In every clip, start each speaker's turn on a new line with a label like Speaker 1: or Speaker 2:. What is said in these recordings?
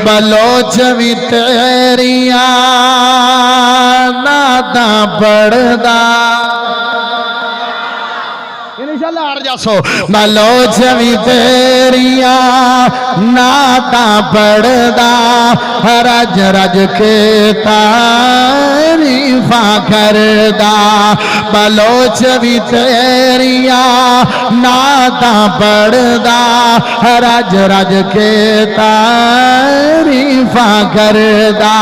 Speaker 1: بلوچ بھی تیریاں نادا پڑھدا انشاءاللہ آڑ جاسو بلوچ بھی تیریاں نادا پڑھدا رج رج کے تعریفاں کردا بلوچ بھی تیریاں نادا پڑھدا رج رج کے تعریفاں کردا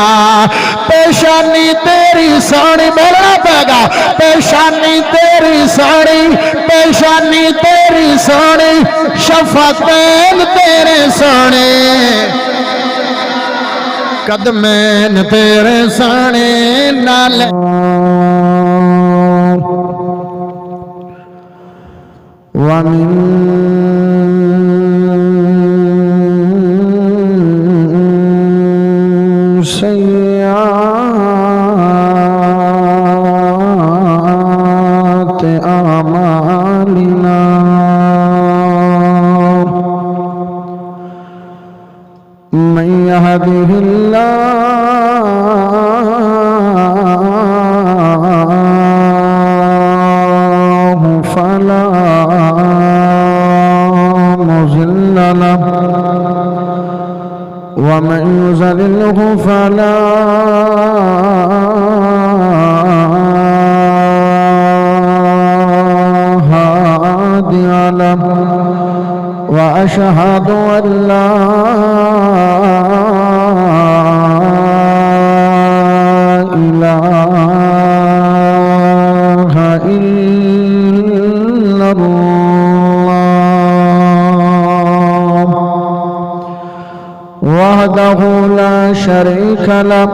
Speaker 1: پیشانی تیری سونی بولنا پے گا پیشانی تیری سونی پیشانی تیری سونی شفتین تیرے سونے قدمین تیرے سونے نالے ومن سیئات اعمالنا من يهده الله فلا مضل له ومن يضلله فلا هادي له وأشهد أن لا إله إلا الله وحده لا شريك له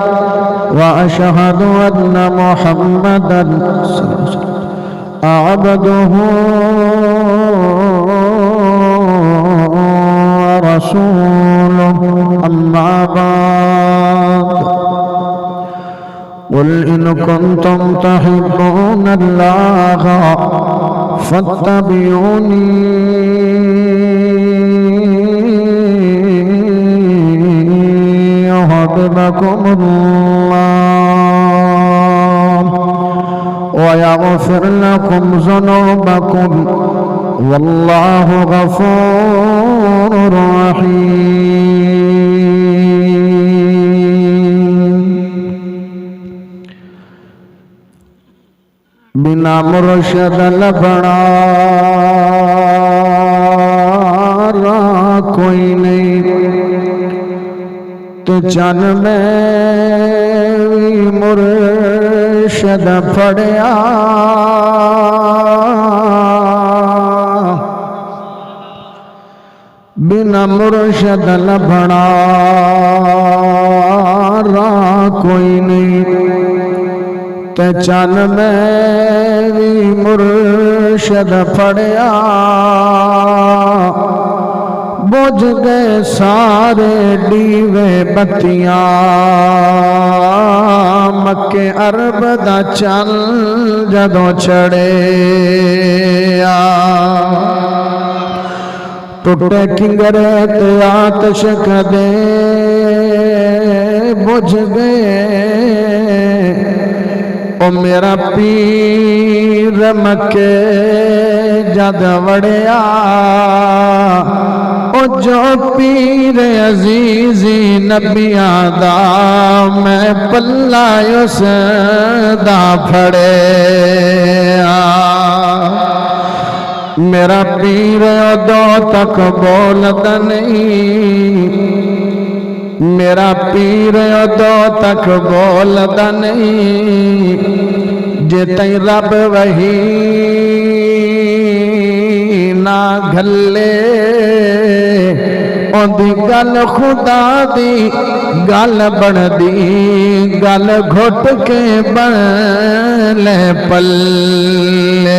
Speaker 1: وأشهد أن محمدًا عبده ورسوله أما بعد قل إن كنتم تحبون الله فاتبعوني يحببكم الله ويغفر لكم ذنوبكم والله غفور رحيم بنا مرشد لبنا کوئی نہیں تو چن میں مرشد پڑیا بنا مرشد لبنا کوئی نہیں تے چن میں مرشد پڑیا بجھ گئے سارے ڈیوے بتیاں مکے عرب دا چل جدوں چڑھے ٹوٹے کنگرے تے آتش کدے بجھ گئے او میرا پیر مکے جد وڑیا او جو پیر عزیزی نبیاں دا میں پلہ اس دا پھڑیا میرا پیر ادو تک بولتا نہیں میرا پیر ادو تک بولتا نہیں جے تئی رب وہی نہ گھلے دی گل خدا دی گل بن دی گل گھٹ کے بن لے پلے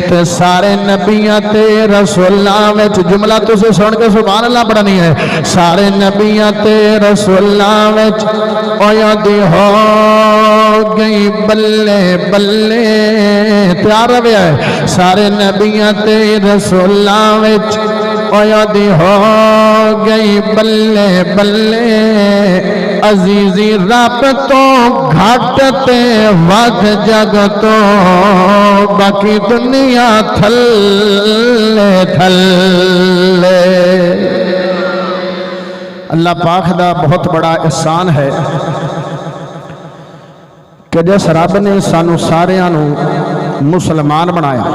Speaker 1: تے سارے نبیاں تے رسولاں وچ جملہ تسے سن کے سبحان اللہ پڑھنی ہے سارے نبیاں تے رسولاں وچ اویا دی ہو گئی بلے بلے تیار ہویا ہے سارے نبیاں تے رسولاں وچ دی ہو گئی بلے بلے عزیزی رب تو گھٹ تے ود جگ تو باقی دنیا تھلے تھلے۔ اللہ پاک دا بہت بڑا احسان ہے کہ جس رب نے سانو ساریانو مسلمان بنایا۔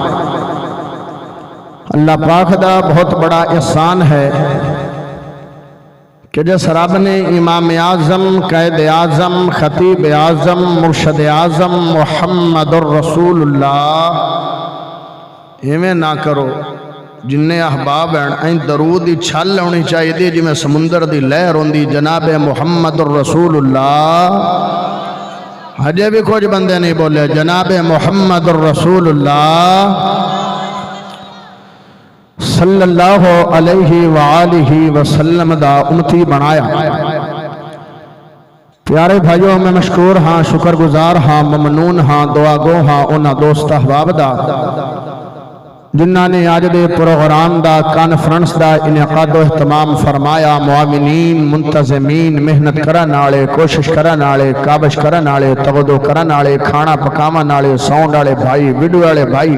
Speaker 1: اللہ پاک دا بہت بڑا احسان ہے کہ جس رب نے امام اعظم، قائد اعظم، خطیب اعظم، مرشد اعظم محمد الرسول اللہ ایویں نہ کرو جنہیں احباب ہیں درود دی چھل ہونی چاہیے دی جی میں سمندر دی لہر ہوندی جناب محمد الرسول اللہ۔ ہجے بھی کچھ بندے نہیں بولے جناب محمد الرسول اللہ صلی اللہ علیہ وآلہ وسلم دا امتی بنایا۔ پیارے بھائیوں میں مشکور ہاں، شکر گزار ہاں، ممنون ہاں، دعا گو ہاں انہاں دوست احباب دا جنہاں نے آج دے پروگرام دا کانفرنس دا انعقاد و اہتمام فرمایا۔ معاونین، منتظمین، محنت کرن والے، کوشش کرن والے، کابش کرن والے، توجہ کرن والے، کھانا پکاون والے، ساؤنڈ والے بھائی، ویڈیو والے بھائی،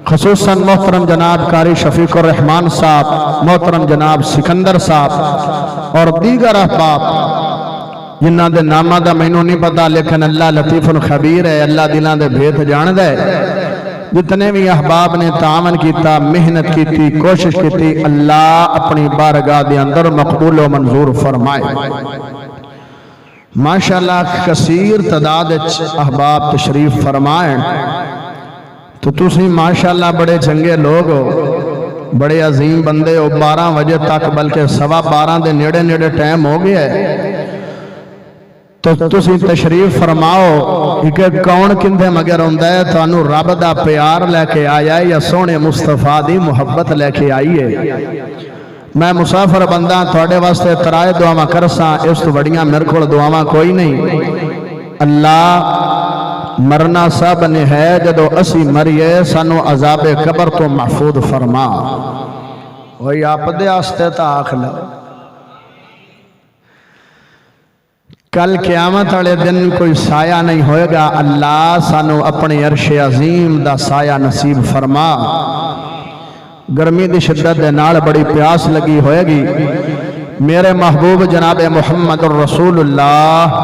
Speaker 1: خصوصاً محترم جناب قاری شفیق الرحمان صاحب، محترم جناب سکندر صاحب اور دیگر احباب جنہاں دے نامہ دا مینوں نہیں پتا لیکن اللہ لطیف خبیر ہے، اللہ دلاں دے بھیت جان دے۔ جتنے بھی احباب نے تعاون کیتا، محنت کیتی، کوشش کیتی، اللہ اپنی بارگاہ دے اندر مقبول و منظور فرمائے۔ ماشاءاللہ کثیر تعداد احباب تشریف فرمائیں تو تسی ماشاءاللہ بڑے چنگے لوگ ہو، بڑے عظیم بندے ہو۔ 12 بجے تک بلکہ 12:15 دے نیڑے نیڑے ٹائم ہو گیا ہے تو تسی تشریف فرماؤ کہ کون کندھے مگر ہوندہ ہے تو انہوں رب دا پیار لے کے آیا ہے یا سونے مصطفیٰ دی محبت لے کے آئی ہے۔ میں مسافر بندہ تھوڑے واسطے ترائے دعاواں کرساں، اس تو بڑیاں میرے کھول دعاواں کوئی نہیں۔ اللہ مرنا سب نے ہے جدو اسی مریے سانو عذاب قبر تو محفوظ فرما۔ وہی آپ دے آستے تا آخلا کل قیامت والے دن کوئی سایہ نہیں ہوئے گا، اللہ سانو اپنی عرش عظیم دا سایہ نصیب فرما۔ گرمی دی شدت دے نال بڑی پیاس لگی ہوئے گی، میرے محبوب جناب محمد الرسول اللہ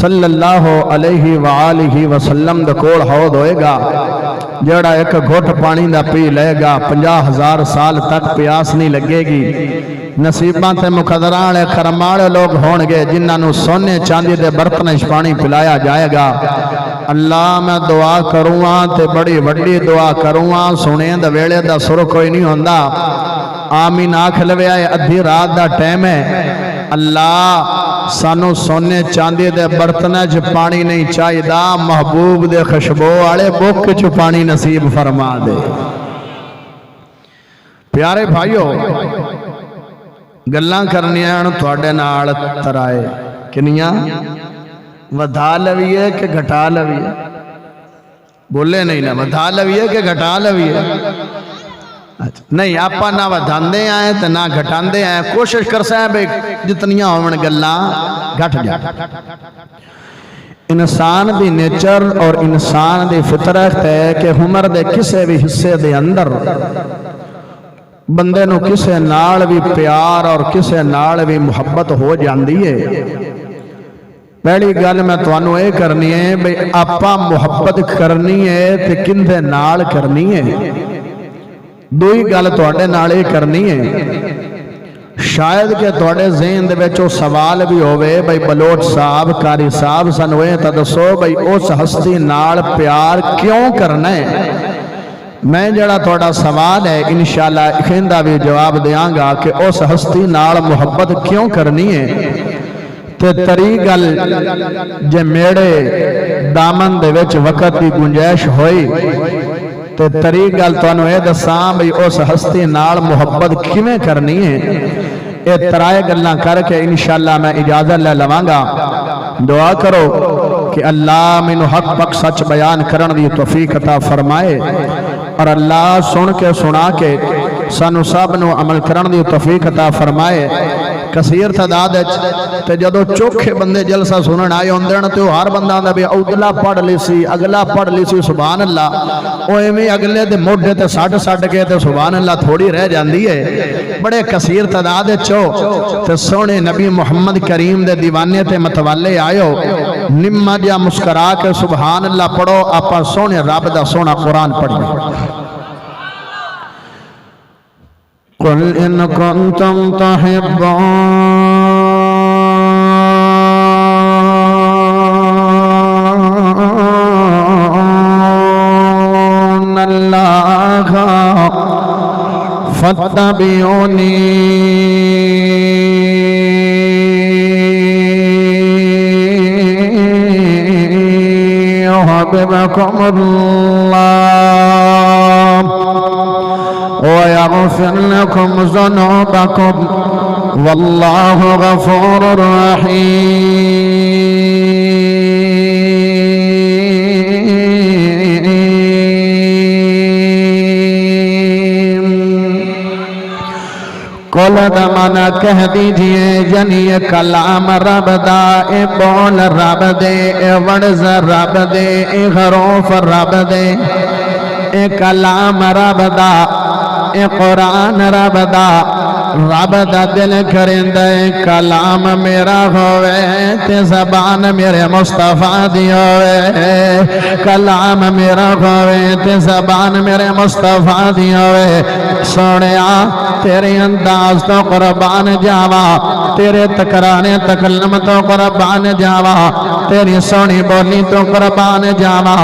Speaker 1: صلی اللہ علیہ وآلہ وسلم دا کوڑ حوض ہوئے گا، جڑا ایک گھٹ پانی دا پی لے گا 50,000 سال تک پیاس نہیں لگے گی۔ نصیباں تے مقدران کرماڑے لوگ ہون گے جنہاں نو سونے چاندی دے برتنش پانی پلایا جائے گا۔ اللہ میں دعا کروں تے بڑی بڑی دعا کروں، سنے دا ویلے دا سر کوئی نہیں ہوندہ، آمین آنکھ لوے آئے ادھی رات دا ٹائم ہے۔ اللہ سانو سونے چاندی دے برتنش پانی نہیں چاہی دا، محبوب دے خشبو آڑے بک چو پانی نصیب فرما دے۔ پیارے بھائیو گلاں کرنیاں تھوڑے نال ترائے کنیاں ودھا لویے کہ گھٹا لویے؟ بولے نہیں نا، ودھا لویے کہ گھٹا لویے؟ نہیں آپا نہ ودھاندے آئے تو نہ گھٹاندے آئے، کوشش کر سائیں بے جتنیاں ہومن گلاں گھٹ جائے۔ انسان دی نیچر اور انسان دی فطرت ہے کہ عمر دے کسے بھی حصے دے اندر بندے نو کسے نال بھی پیار اور کسے نال بھی محبت ہو جاندی ہے۔ پہلی گل میں توانو اے کرنی ہے بھئی آپا محبت کرنی ہے تے کندھے نال کرنی ہے۔ دوئی گل توڑے نالے کرنی ہے، شاید کہ توڑے ذہن دے بیچو سوال بھی ہوئے بھئی بلوچ صاحب قاری صاحب سنوے تا دسو بھئی اس ہستی نال پیار کیوں کرنا ہے؟ میں جڑا توڑا سوال ہے انشاءاللہ اکھیندہ بھی جواب دیاں گا کہ اس ہستی نال محبت کیوں کرنی ہے۔ تے تری گل جے میڑے دامن دے وچ وقت دی گنجائش ہوئی تے تری گل تو انہوں اے دساں بھئی اس ہستی نال محبت کیویں کرنی ہے۔ اے ترائے گلاں کر کے انشاءاللہ میں اجازت لے لواں گا۔ دعا کرو کہ اللہ مینو حق پک سچ بیان کرن دی توفیق عطا فرمائے اور اللہ سن کے سنا کے سانو سب نو عمل کرن دی توفیق عطا فرمائے کثیر تعداد تے جدو چوکھے بندے جلسہ سنن آئے ہوندے تے ہر بندہ آندا بھی اگلا پڑھ لی سی اگلا پڑھ لی سی سبحان اللہ او ایویں اگلے دے موڈے تے سٹ کے تے سبحان اللہ تھوڑی رہ جاندی ہے بڑے کثیر تعداد چو تے سونے نبی محمد کریم دے دیوانے تے متوالے آئے نمہ جا مسکرا کے سبحان اللہ پڑھو آپا سونے رب دا سونا قرآن پڑھیں قل ان کنتم تحبون اللہ فاتبعونی يحببكم الله ويغفر لكم ذنوبكم والله غفور رحيم قل دمانا کہہ دیجئے یعنی کلام رب دا اے بول رب دے اے ورز رب دے اے حروف رب دے اے کلام رب دا اے قرآن رب دا دل کرندے کلام میرا ہوئے تے زبان میرے مصطفیٰ دی ہوئے کلام میرا ہوئے تے زبان میرے مصطفیٰ دی ہوئے سوڑیا تیرے انداز تو قربان جاوا تیرے تکرانے تکلم تو قربان جاوا تیری سونی بولی تو قربان جاوا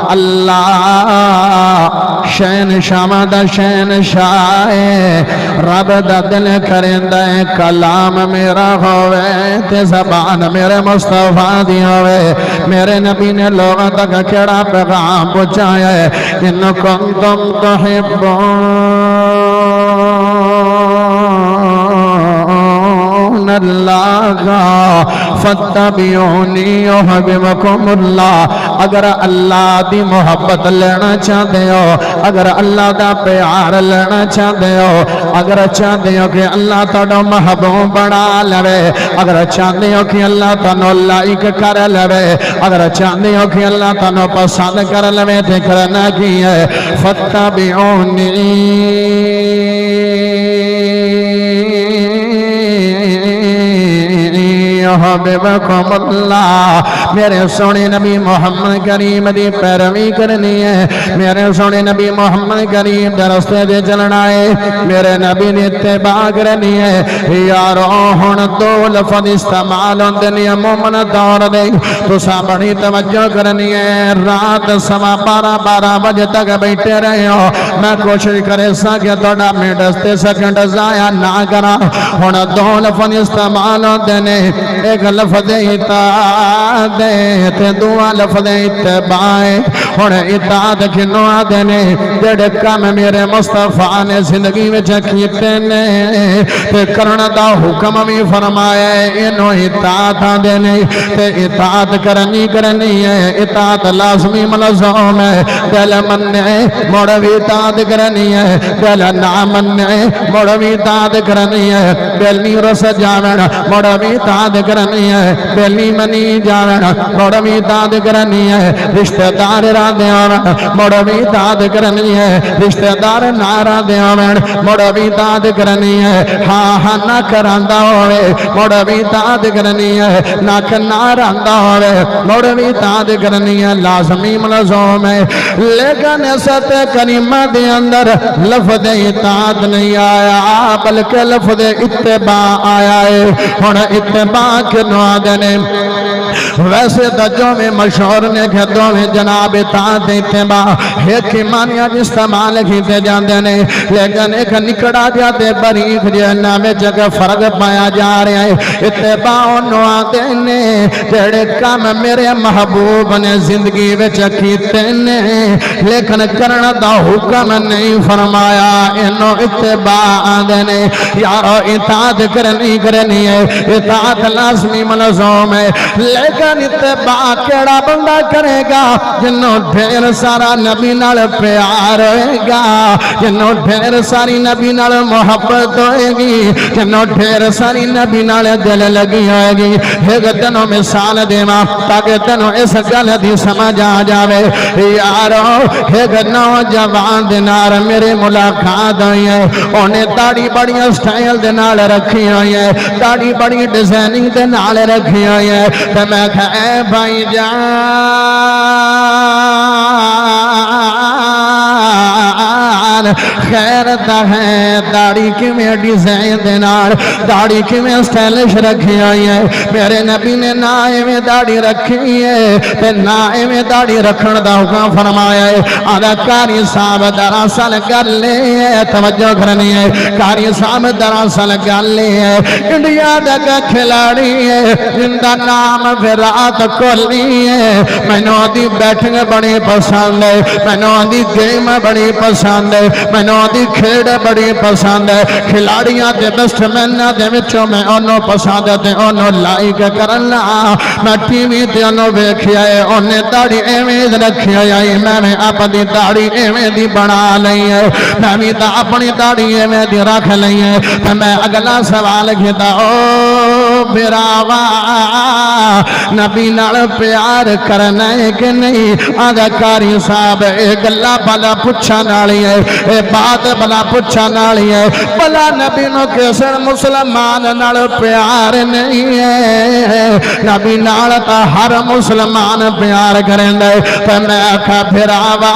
Speaker 1: اللہ شین شامد شین شائے رب دا دل کرندے کلام میرا ہوئے تے زبان میرے مصطفیٰ دی ہوئے میرے نبی نے لوگوں تک کیڑا پیغام پہنچایا ہے ان کنتم تحبون اللہ فاتبعونی یحببکم اللہ اگر اللہ دی محبت لینا چاہتے ہو اگر اللہ دا پیار لینا چاہتے ہو اگر چاہتے ہو کہ اللہ تڑو محبوب بنا لے اگر چاہتے ہو کہ اللہ تنو لائک کر لے اگر چاہتے ہو کہ اللہ تنو پسند کر لے تے کرنا کی ہے فاتبعونی یحببکم اللہ میرے سونے نبی محمد کریم دی پیروی کرنی ہے میرے سونے نبی محمد کریم دے راستے دے چلنا ہے میرے نبی دی اتباع کرنی ہے یارو ہن دو لفظ استعمال ہوندے نے مومن دور دے تساں بڑی توجہ کرنی ہے رات سوا 12 بجے تک بیٹھے رہے ہو میں کوشش کرے سا کہ تہاڈا منٹ تے سیکنڈ ضائع نہ کراں ہن دو لفظ استعمال ہوندے نے ایک لفظ اطاعت تے دوسرا لفظ اتباع ہن اطاعت کنوں آدے نے جڑے کام میرے مصطفیٰ نے زندگی وچ کیتے نے تے کرن دا حکم بھی فرمایا ہے انہوں اطاعت آدے نے تے اطاعت کرنی ہے اطاعت لازمی ملزوم ہے دل مننے مڑ بھی اطاعت کرنی ہے دل نہ مننے مڑ بھی اطاعت کرنی ہے دل نہیں رس جاویں مڑ بھی اطاعت کرنی ہے بیلی منی جاویں مڑ بھی اطاعت کرنی ہے رشتہ دار راندے آویں مڑ بھی اطاعت کرنی ہے رشتہ دار نہ راندے آویں مڑ بھی اطاعت کرنی ہے ہاں نہ کراندا ہوئے مڑ بھی اطاعت کرنی ہے نہ راندا ہوئے مڑ بھی اطاعت کرنی ہے لازمی ملزوم ہے لیکن ست کریمہ دے اندر لفظ اطاعت نہیں آیا بلکہ لفظ اتباع آیا ہے ہن اتباع کنوں آدے نے ویسے تو میں مشہور نے کہ دو میں جناب اطاعت اتباع ایک معنی استعمال کیتے جاندے نے لیکن ایک نکڑا جاتے باریک جہاں میں جگہ فرق پایا جا رہا ہے اتباع انہوں آتے نے جڑے کام میرے محبوب نے زندگی وچ کیتے نے لیکن کرنا دا حکم نہیں فرمایا انہوں اتباع آدھے نے یارو اطاعت کرنی ہے اطاعت لا لازمی ملزوم ہے، لیکن اتباع کیڑا بندہ کرے گا جنوں ڈھیر سارا نبی نال پیار ہوئے گا، جنوں ڈھیر ساری نبی نال محبت ہوئے گی، جنوں ڈھیر ساری نبی نال دل لگی ہوئے گی۔ ایک تینوں مثال دیواں تاکہ تینوں اس گل دی سمجھ آ جاوے۔ یارو ایک نوجوان دے نال میرے ملاقات ہوئی ہے، انہیں داڑھی بڑی سٹائل دے نال رکھی ہوئی ہے، داڑھی بڑی ڈیزائننگ دے نال رکھی ہوئی ہے، تے میں کہا اے بھائی جان خیر دا ہے داڑھی کی میں ڈیزائن دے نال، داڑھی کی میں سٹائلش رکھی ہوئی ہے۔ میرے نبی نے نہ ایویں داڑھی رکھی ہے تے نہ ایویں داڑھی رکھن دا حکم فرمایا ہے۔ آدھا قاری صاحب دراصل گل ہے، توجہ کرنی ہے، قاری صاحب دراصل گل ہے انڈیا دا کھلاڑی ہے جن دا نام وراٹ کوہلی ہے۔ مینوں دی بیٹنگ بڑی پسند ہے، مینوں دی گیم بڑی پسند ہے، مینوں دی کھیڈ بڑی پسند ہے۔ کھلاڑیاں دے بیسٹ میناں دے وچوں میں انہوں پسند تے انہوں لائک کرنا۔ میں ٹی وی تے انہوں ویکھیا ہے، انہیں داڑھی ایویں رکھی ہوئی، میں اپنی داڑھی ایویں دی بنا لئی ہے، میں بھی اپنی داڑھی ایویں دی رکھ لئی ہے۔ تے میں اگلا سوال کیتا، او براوا نبی نال پیار کرنا ہے کہ نہیں؟ آدھا قاری صاحب اے گلا بلا پوچھا نالی ہے، اے بات بلا پوچھا نالی ہے، بلا نبی نو کسر مسلمان نال پیار نہیں ہے؟ نبی نال تا ہر مسلمان پیار کریں دے۔ تے میں آکھا بھراوا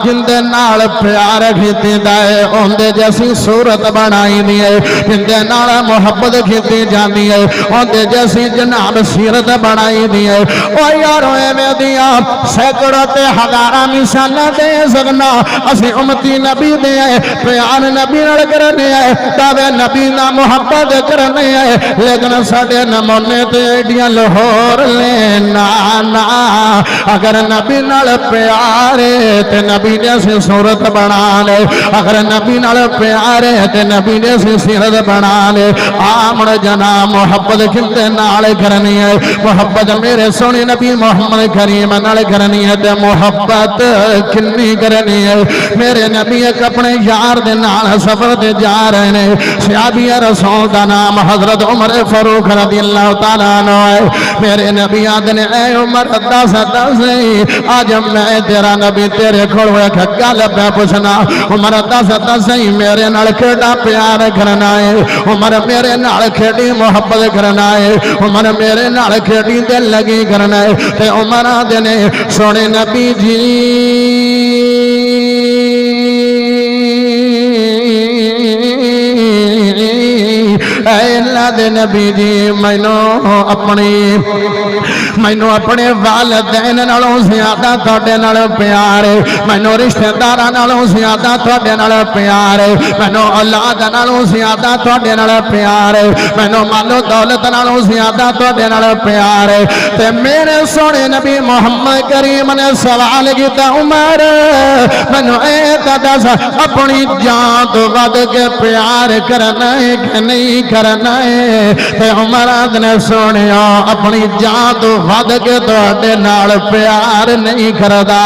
Speaker 1: جن دے نال پیار کیتی دے ان دے جیسی صورت بنائی دی ہے، جن دے نال محبت کیتی جاندی ہے ان دے جیسی جناب سیرت بنائی دی ہے۔ او یارو اے میں دیا سینکڑوں تے ہزاراں مثالاں دے سکنا، اسی امتی نبی دے پیار نبی نال کرنے ہے، دعوے نبی نال محبت کرنے ہے، لیکن ساڈے نمونے تے ایڈیاں لاہور لینا نا۔ اگر نبی نال پیار ہے تے نبی جیسی صورت بنا لے، اگر نبی نال پیار ہے تے نبی جیسی سیرت بنا لے۔ آمڑ جنا محبت کتے نال کرنی ہے، محبت میرے سونے نبی محمد کریم نال کرنی ہے، تے محبت کنی کرنی ہے۔ میرے نبی ایک اپنے یار دے نال سفر تے جا رہے نے، صحابی رسول دا نام حضرت عمر فاروق رضی اللہ تعالیٰ عنہ ہے۔ میرے نبی آدھنے اے عمر دس آج میں تیرا نبی تیرے کھڑ ہوئے گل پہ پوچھنا، عمر دس میرے نال کیڑا پیار کرنا ہے، عمر میرے نال کیڑی محبت کرنا ہے، عمر میرے نال کیڑی دل لگی کرنا ہے۔ تے عمر آدھنے سونے نبی جی اے اللہ دے نبی جی مینوں اپنے والدین نالوں زیادہ تواڈے نال پیار ہے، مینوں رشتہ داراں نالوں زیادہ تواڈے نال پیار ہے، مینوں اولاد نالوں زیادہ تواڈے نال پیار ہے، مینوں مال و دولت نالوں زیادہ تواڈے نال پیار ہے۔ تے میرے سونے نبی محمد کریم نے سوال کیتا، عمر مینوں اے دس اپنی جان تو ود کے پیار کرنا ہے کہ نہیں کرنا ہے؟ تے عمر نے سونیا اپنی جان تو ود کے تواڈے نال پیار نہیں کردا،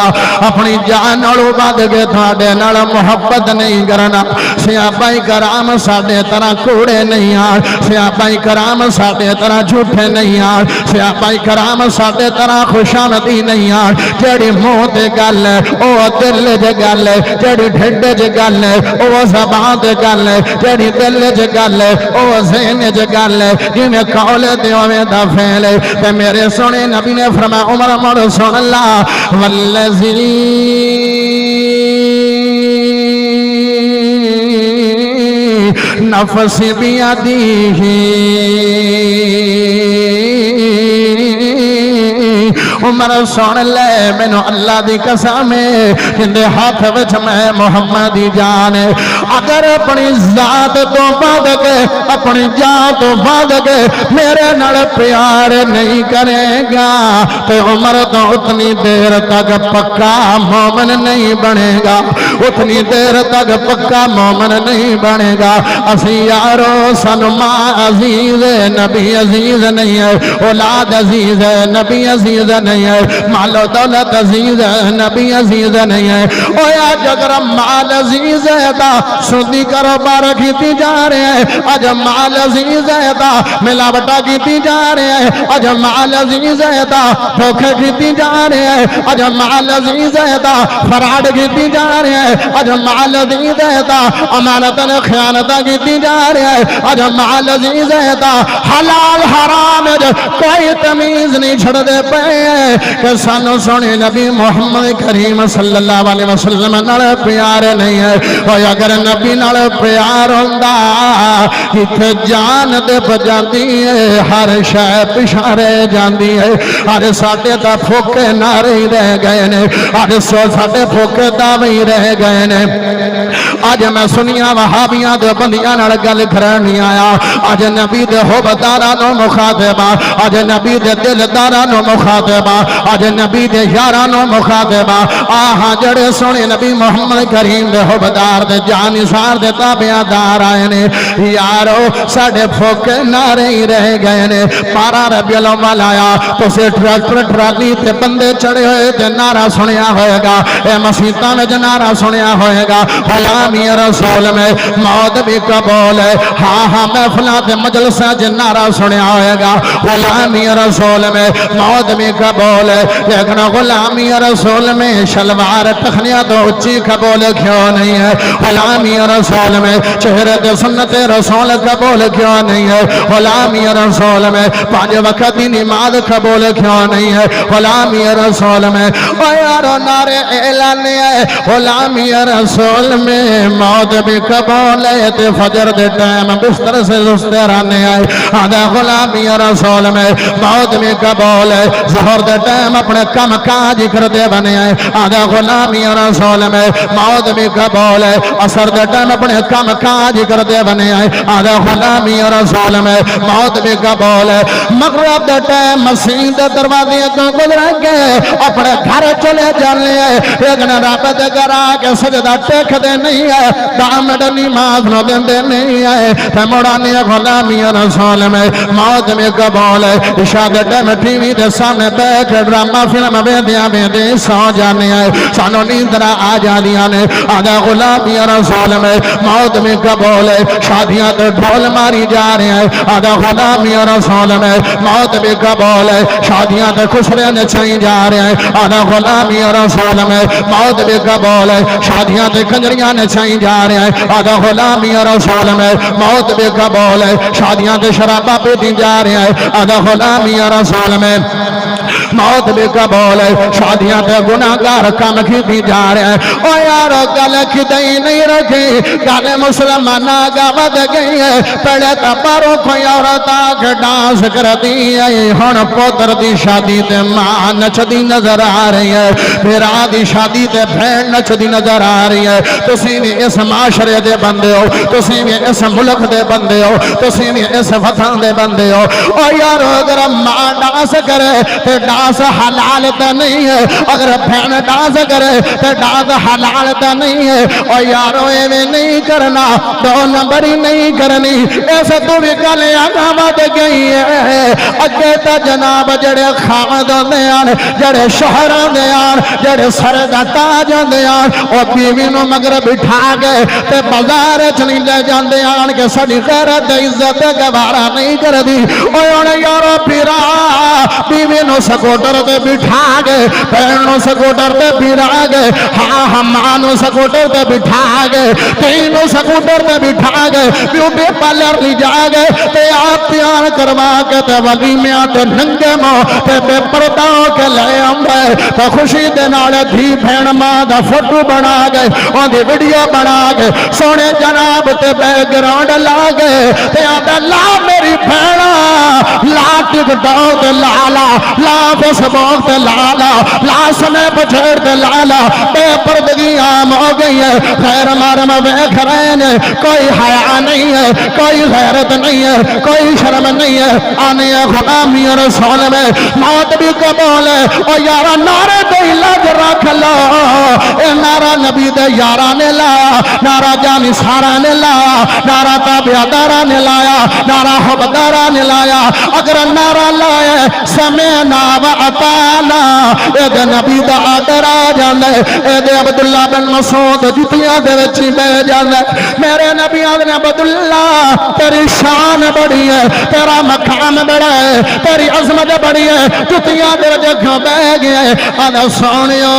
Speaker 1: اپنی جان نالوں ود کے تواڈے نال محبت نہیں کرنا۔ صحابہ کرام ساڈے طرح کوڑے نہیں آن، صحابہ کرام ساڈے طرح جھوٹے نہیں آن، صحابہ کرام ساڈے طرح خوشامدی نہیں آن۔ جڑی منہ تے گل ہے او دل وچ گل ہے، جڑی ڈھڈ وچ گل ہے او زبان تے گل ہے، جڑی دل وچ گل ہے او ذہن وچ گل ہے، جویں قول تے اوویں دا فعل ہے۔ تے میرے سونے نبی نے فرمایا، عمر مڑ سن اللہ والذی نفس بیدیہ عمر سن لے مینو اللہ دی قسم جندے ہاتھ وچ میں محمد دی جان اگر اپنی ذات تو بد کے اپنی جان تو بد کے میرے نال پیار نہیں کرے گا تو عمر تو اتنی دیر تک پکا مومن نہیں بنے گا اتنی دیر تک پکا مومن نہیں بنے گا اسی یارو سانو ماں عزیز ہے نبی عزیز نہیں ہے اولاد عزیز ہے نبی عزیز نہیں ہے مال و دولت عزیز ہے نبی عزیز نہیں ہے اویا جگر مال عزیز ہے تا سودی کاروبار کیتی جا رہے ہیں اج مال عزیز ہے تا ملاوٹا کیتی جا رہے ہیں اج مال عزیز ہے تا دھوکے کیتی جا رہے ہیں اج مال عزیز ہے تا فراڈ کیتی جا رہے ہیں اج مال عزیز ہے تا امانت خیانت کیتی جا رہے ہیں اج مال عزیز ہے تا حلال حرام کوئی تمیز نہیں چھڑ دے پے کہ سانو سونے نبی محمد کریم صلی اللہ علیہ وسلم نال پیار نہیں ہے اور اگر نبی نال پیار ہوندا کتے جان دے بجاندی ہے ہر شے پیچھے رہ جاندی ہے ہر ساڈے تا پھوکے نعرے رہ گئے نے ہر ساڈے پھوکے دعوے رہ گئے نے اج میں سنیا وہابیاں دے بندیاں نال گل کرن نہیں آیا اج نبی دے حبداراں نو مخاطبہ اج نبی دے دلداراں نو مخاطبہ اج نبی دے یاراں نو مخاطبہ آہاں جڑے سونے نبی محمد کریم دے حبدار دے جانثار دے تابعدار آئے نے یارو ساڈے پھوکے نعرے ہی رہ گئے نے پارا ربیع الاول آیا تو سے ٹریکٹر ٹرالی تے بندے چڑھے ہوئے تے نعرہ سنیا ہوئے گا اے مسیتاں وچ نعرہ سنیا ہوئے گا غلامی رسول میں موت بھی قبول ہے ہاں ہاں محفلاں تے مجلساں وچ نعرہ سنیا ہوئے گا غلامی رسول میں موت بھی قبول ہے لیکن غلامی رسول میں شلوار ٹخنیاں تو اچھی قبول کیوں نہیں ہے غلامی رسول میں چہرے تے سنت رسول قبول کیوں نہیں ہے غلامی رسول میں پانچ وقت کی نماز قبول کیوں نہیں ہے غلامی رسول میں او یارو نعرے اعلان ہے غلامی رسول میں موت بھی قبول ہے تے فجر دے ٹائم بستر سے سسترانے آئے آدھا غلامی رسول میں موت بھی قبول ہے ظہر دے ٹائم اپنے کم کاج کر دے بنے آئے آدھا غلامی رسول میں موت بھی قبول ہے عصر دے ٹائم اپنے کم کاج کر دے بنے آئے آدھا غلامی رسول میں موت بھی قبول ہے مغرب دے ٹائم مسیح دے دروازے تو گزر کے اپنے گھر چلے جانے آئے لیکن رب دے گھر آ کے سجدہ ٹیک دے نہیں ہے دامد نماز نو دے نہیں ہے تے مڑانے غلامی رسول میں موت بھی قبول ہے عشاء دے ٹائم ٹی وی دے سامنے بیٹھ ڈرامہ فلم ویندیاں ویندے سو جانے آئے سانو نیندرا آ جانیاں نے آدھا غلامی رسول میں موت بھی قبول ہے شادیاں تے ڈھول ماری جا رہے ہیں آدھا غلامی رسول میں موت بھی قبول ہے شادیاں تے خوشیاں نچائی جا رہے ہیں آدھا غلامی رسول میں موت بھی قبول ہے شادیاں تے کنجریاں نچائی جا رہے ہیں آدھا غلامی رسول میں موت بھی قبول ہے شادیاں تے شراباں پیتی جا رہے ہیں آدھا غلامی رسول میں موت بھی قبول ہے شادیاں تے گناہگار کام کیتی جا رہے ہیں او یارو گل کدی نہیں رکھی گل مسلمانہ گاوت گئی ہے پہلے تا پاروں کوئی عورت آ کے ڈانس کرتی ہے ہن پوتر دی شادی تے ماں نچدی نظر آ رہی ہے بھرا دی شادی تے بہن نچدی نظر آ رہی ہے تسی بھی اس معاشرے دے بندے ہو تسی بھی اس ملک دے بندے ہو تسی بھی اس وطن دے بندے ہو او یارو اگر ماں ڈانس کرے تے ڈانس حلال تے نہیں ہے اگر بہن ڈانس کرے تے ڈانس حلال تے نہیں ہے او یارو ایویں نہیں کرنا دو نمبری نہیں کرنی ایسے تو بھی گل آگا ود گئی ہے اگے تا جناب جڑے خامد ہوندے آن جڑے شوہر ہوندے آن جڑے سر دا تاج ہوندے آن او بیوی نو مگر بٹھا کے تے بازار چ نہیں لے جاندے آن کہ ساڈی غیرت عزت گوارا نہیں کردی او ہن یارو پیرا بیوی نو سکوٹر تے بٹھا کے بہن نو سکوٹر تے بٹھا کے ہاں ہاں ماں نو سکوٹر تے بٹھا کے تینوں سکوٹر تے بٹھا کے بیوٹی پارلر لی جا گئے تے آپ تیار کروا کے تے ولیمیاں تے ننگے منہ تے بے پردہ کے لے آندے تے خوشی دے نال دھی بہن ماں دا فوٹو بنا گئے اون دی ویڈیو بنا کے سونے جناب تے بیک گراؤنڈ لا گئے تے آندا لا میری بہن لا ٹک ٹاک لالا، لا فیس بک لالا، لا سنیپ چیٹ لالا، بے پردگی عام ہو گئی ہے، خیر مارم بیکھ رہے ہیں، کوئی حیا نہیں ہے، کوئی غیرت نہیں ہے، کوئی شرم نہیں ہے، آنے غلامی رسول میں موت بھی قبول ہے۔ او یارا نعرے دے لگ رکھ لو، اے نعرہ نبی دے یارہ نے لایا، نعرہ جانی سارا نے لایا، نعرہ تابعدارہ نے لایا، نعرہ حبدارہ نے لایا، اگر نعرہ لائے سمینا و اطانا، اے دے نبی دا آدر آ جاندے، اے دے عبداللہ بن مسعود جتیاں دے وچی بے جاندے۔ میرے نبی آدھنے عبداللہ تیری شان بڑی ہے، تیرا مقام بڑا ہے، تیری عظمت بڑی ہے، جتیاں دے جگہ بے گئے، آدھا سونیو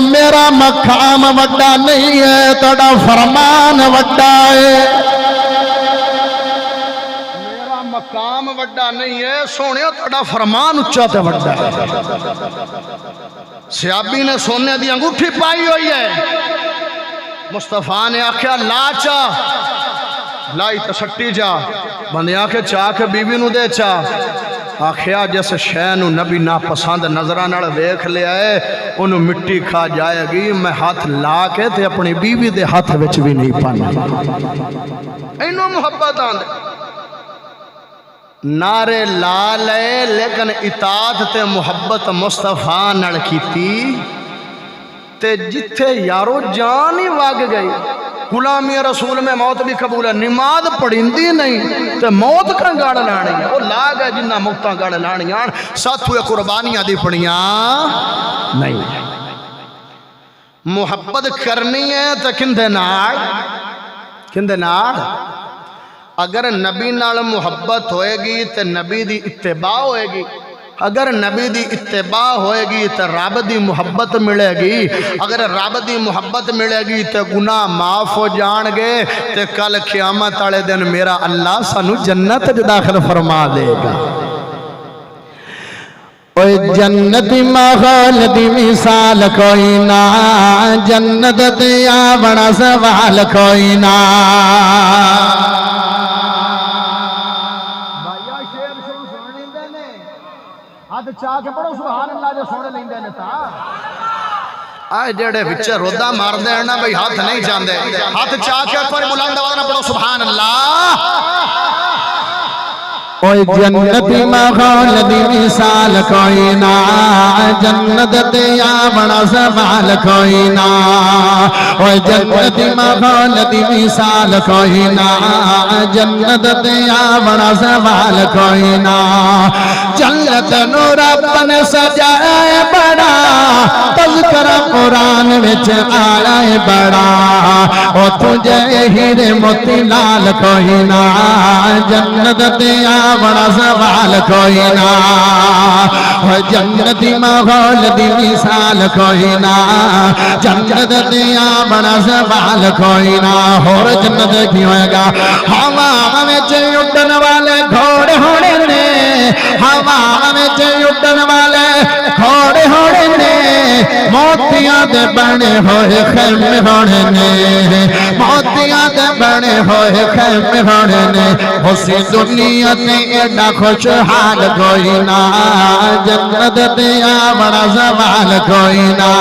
Speaker 1: میرا مقام وڈا نہیں ہے، تیرا فرمان وڈا ہے۔ میرا مقام وڈا نہیں ہے سونیو، تیرا فرمان اچھا تے وڈا ہے۔ صحابی نے سونے دی انگوٹھی پائی ہوئی ہے، مصطفیٰ نے آکھیا لا چاہ، لائی تسٹی جا، بندے آکھے چاہ کے بیوی نو دے چاہ، آکھیا جیسے شہنو نبی ناپسند نظران اڑ ویکھ لے آئے انہوں مٹی کھا جائے گی، میں ہاتھ لا کے تے اپنی بیوی دے ہاتھ وچ بھی نہیں پانا۔ انہوں محبت آندے نعرے لا لے، لیکن اطاعت تے محبت مصطفیٰ نڑ کی تھی تے جتھے یارو جان ہی واگ گئی۔ غلامی رسول میں موت بھی قبول ہے، نماز پڑھندی نہیں تے موت کا گاڑ لانی ہے، وہ لاگ ہے جنہ موتاں گاڑ لانی آن، ساتھ ہوئے قربانیاں دی پڑیاں نہیں۔ محبت کرنی ہے تو کندے ناڑ اگر نبی نال محبت ہوئے گی تو نبی دی اتباع ہوئے گی، اگر نبی دی اتباع ہوئے گی تو رب دی محبت ملے گی، اگر رب دی محبت ملے گی تو گناہ معاف ہو جان گے، تو کل قیامت والے دن میرا اللہ سانو جنت داخل فرما دے گا۔ اوہ جنت ماحول دی مثال کوئی نہ، جنت دیا بڑا سوال کوئی نہ۔ چاہ کے پڑھو سبحان اللہ جو سوڑے لیں دے نتا آئے جڑے بچے رودہ مار دے نا بھئی ہاتھ نہیں جاندے، ہاتھ چاہ کے پر بلند آواز پڑھو سبحان اللہ۔ اوہ جنت ماحول دی مثال کوئی نہ، جنت دیا بڑا سوال کوئی نہ۔ اوہ جنت ماحول دی مثال کوئی نہ، جنت دیا بڑا سوال کوئی نہ۔ جنت نو رب نے سجائے بڑا، تذکرہ قرآن وچ آیا بڑا، او تجھے ہیرے موتی لال کوئی نہ، جنت دیا بڑا سوال کوئی نہ۔ او جنتی ماحول دی مثال کوئی نہ، جنت دیا بڑا سوال کوئی نہ۔ اور جنت کی ہوئے گا ہوا میں اڑن والے گھوڑے ہونے نے، ہوا میں اڑن والے گھوڑے ہونے نے، موتیاں دے بنے ہوئے خیمے ہونے نے، موتیاں دے بنے ہوئے خیمے ہونے نے۔ اسی دنیا تے ایڈا خوشحال کوئی نہ، جنت دیا بڑا سوال کوئی نہ۔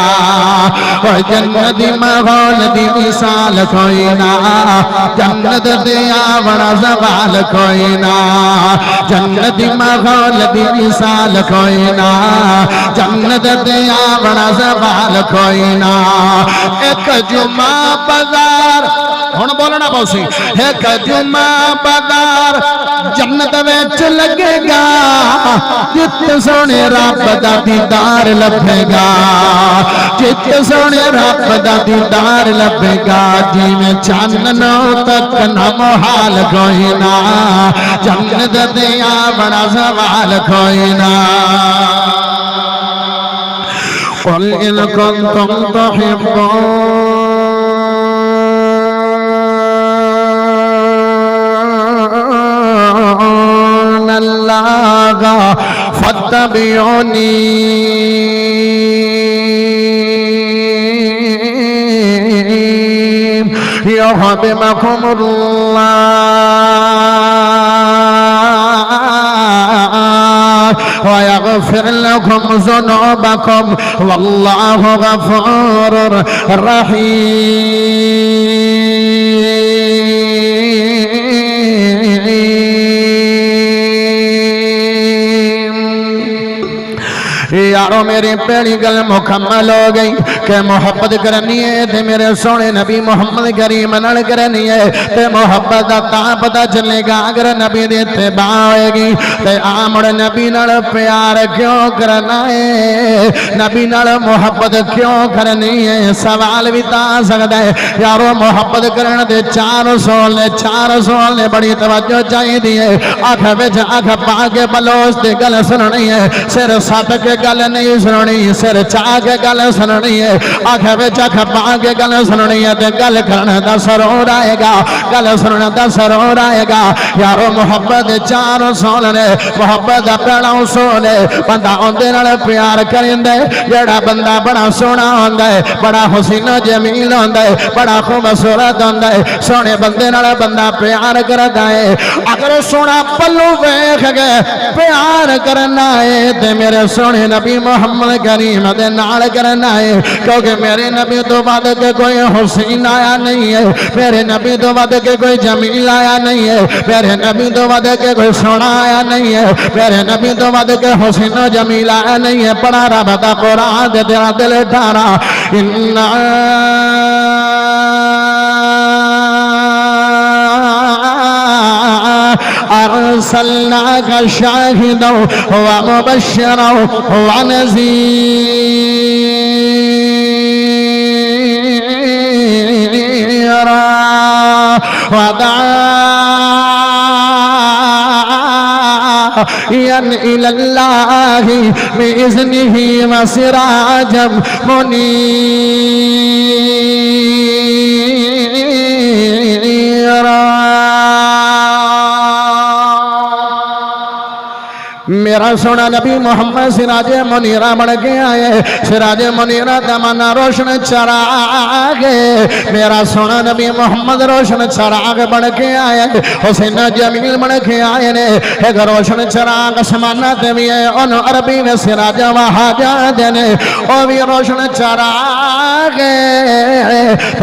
Speaker 1: اور جنت ماحول دی مثال کوئی نہ، جنت دیا بڑا سوال کوئی نہ۔ جنت ماحول دی مثال کوئی نہ، جنت دیا بڑا سوال کوئی نہ۔ ایک جمعہ بازار ہن بولنا پوسی، ایک جمعہ بازار جنت وچ لگے گا، جت سونے رب دا دیدار لبے گا، جت سونے رب دا دیدار لبے گا، جی میں چاننوں تک نہ محال کوئی نہ، جنت دیا بڑا سوال کوئی نہ۔ قل ان کنتم تحبون اللہ فاتبعونی یحببکم اللہ ويغفر لكم ذنوبكم والله غفور یارو میری پہلی گل مکمل ہو گئی کہ محبت کرنی ہے تے میرے سونے نبی محمد کریم نال کرنی ہے تے محبت دا تاں پتہ چلے گا اگر نبی دی اتباع ہوئے گی تے آمڑ نبی نال پیار کیوں کرنا ہے نبی نال محبت کیوں کرنی ہے سوال بھی تا سکتا ہے یارو محبت کرنے دے چار اصول نے بڑی توجہ چاہیے دی ہے آنکھ وچ آنکھ پا کے بلوچ تے گل سننی ہے سر سٹ کے گل نہیں سننی سر چاہ کے گل سننی ہے آنکھ وچ آنکھ پا کے گل سننی ہے تے گل کرنے دا سرور آئے گا گل سننے دا سرور آئے گا یارو محبت دے چار اصول نے محبت دا پہلا اصول ہے بندہ اوندے نال پیار کریندا ہے جڑا بندہ بڑا سونا ہوندا ہے بڑا حسین و جمیل ہوندا ہے بڑا خوبصورت ہوندا ہے سونے بندے نال بندہ پیار کردا ہے اگر سونا پلو ویکھ کے پیار کرنا ہے تے میرے سونے نبی محمد کریم دے نال کرنا ہے کیونکہ میرے نبی تو بعد کے کوئی حسین آیا نہیں ہے میرے نبی تو بعد کے کوئی جمیل آیا نہیں ہے میرے نبی تو بعد کے کوئی سونا آیا نہیں ہے میرے نبی تو بعد کے حسین و جمیل آیا نہیں ہے پڑھا رب دا قرآن دے تیرا دل ٹھارا أرسلناك شاهدا ومبشرا ونذيرا وداعيا إلى الله بإذنه وسراجا منيرا میرا سونا نبی محمد سراج منیرہ بن کے آئے سراج منیرہ دمانا روشن چراغ میرا سونا نبی محمد روشن چراغ بن کے آئے حسین جمیل بن کے آئے نے ایک روشن چراغ سمانا بھی ہے ان عربی میں سراج وحاجہ دینے او بھی روشن چراغ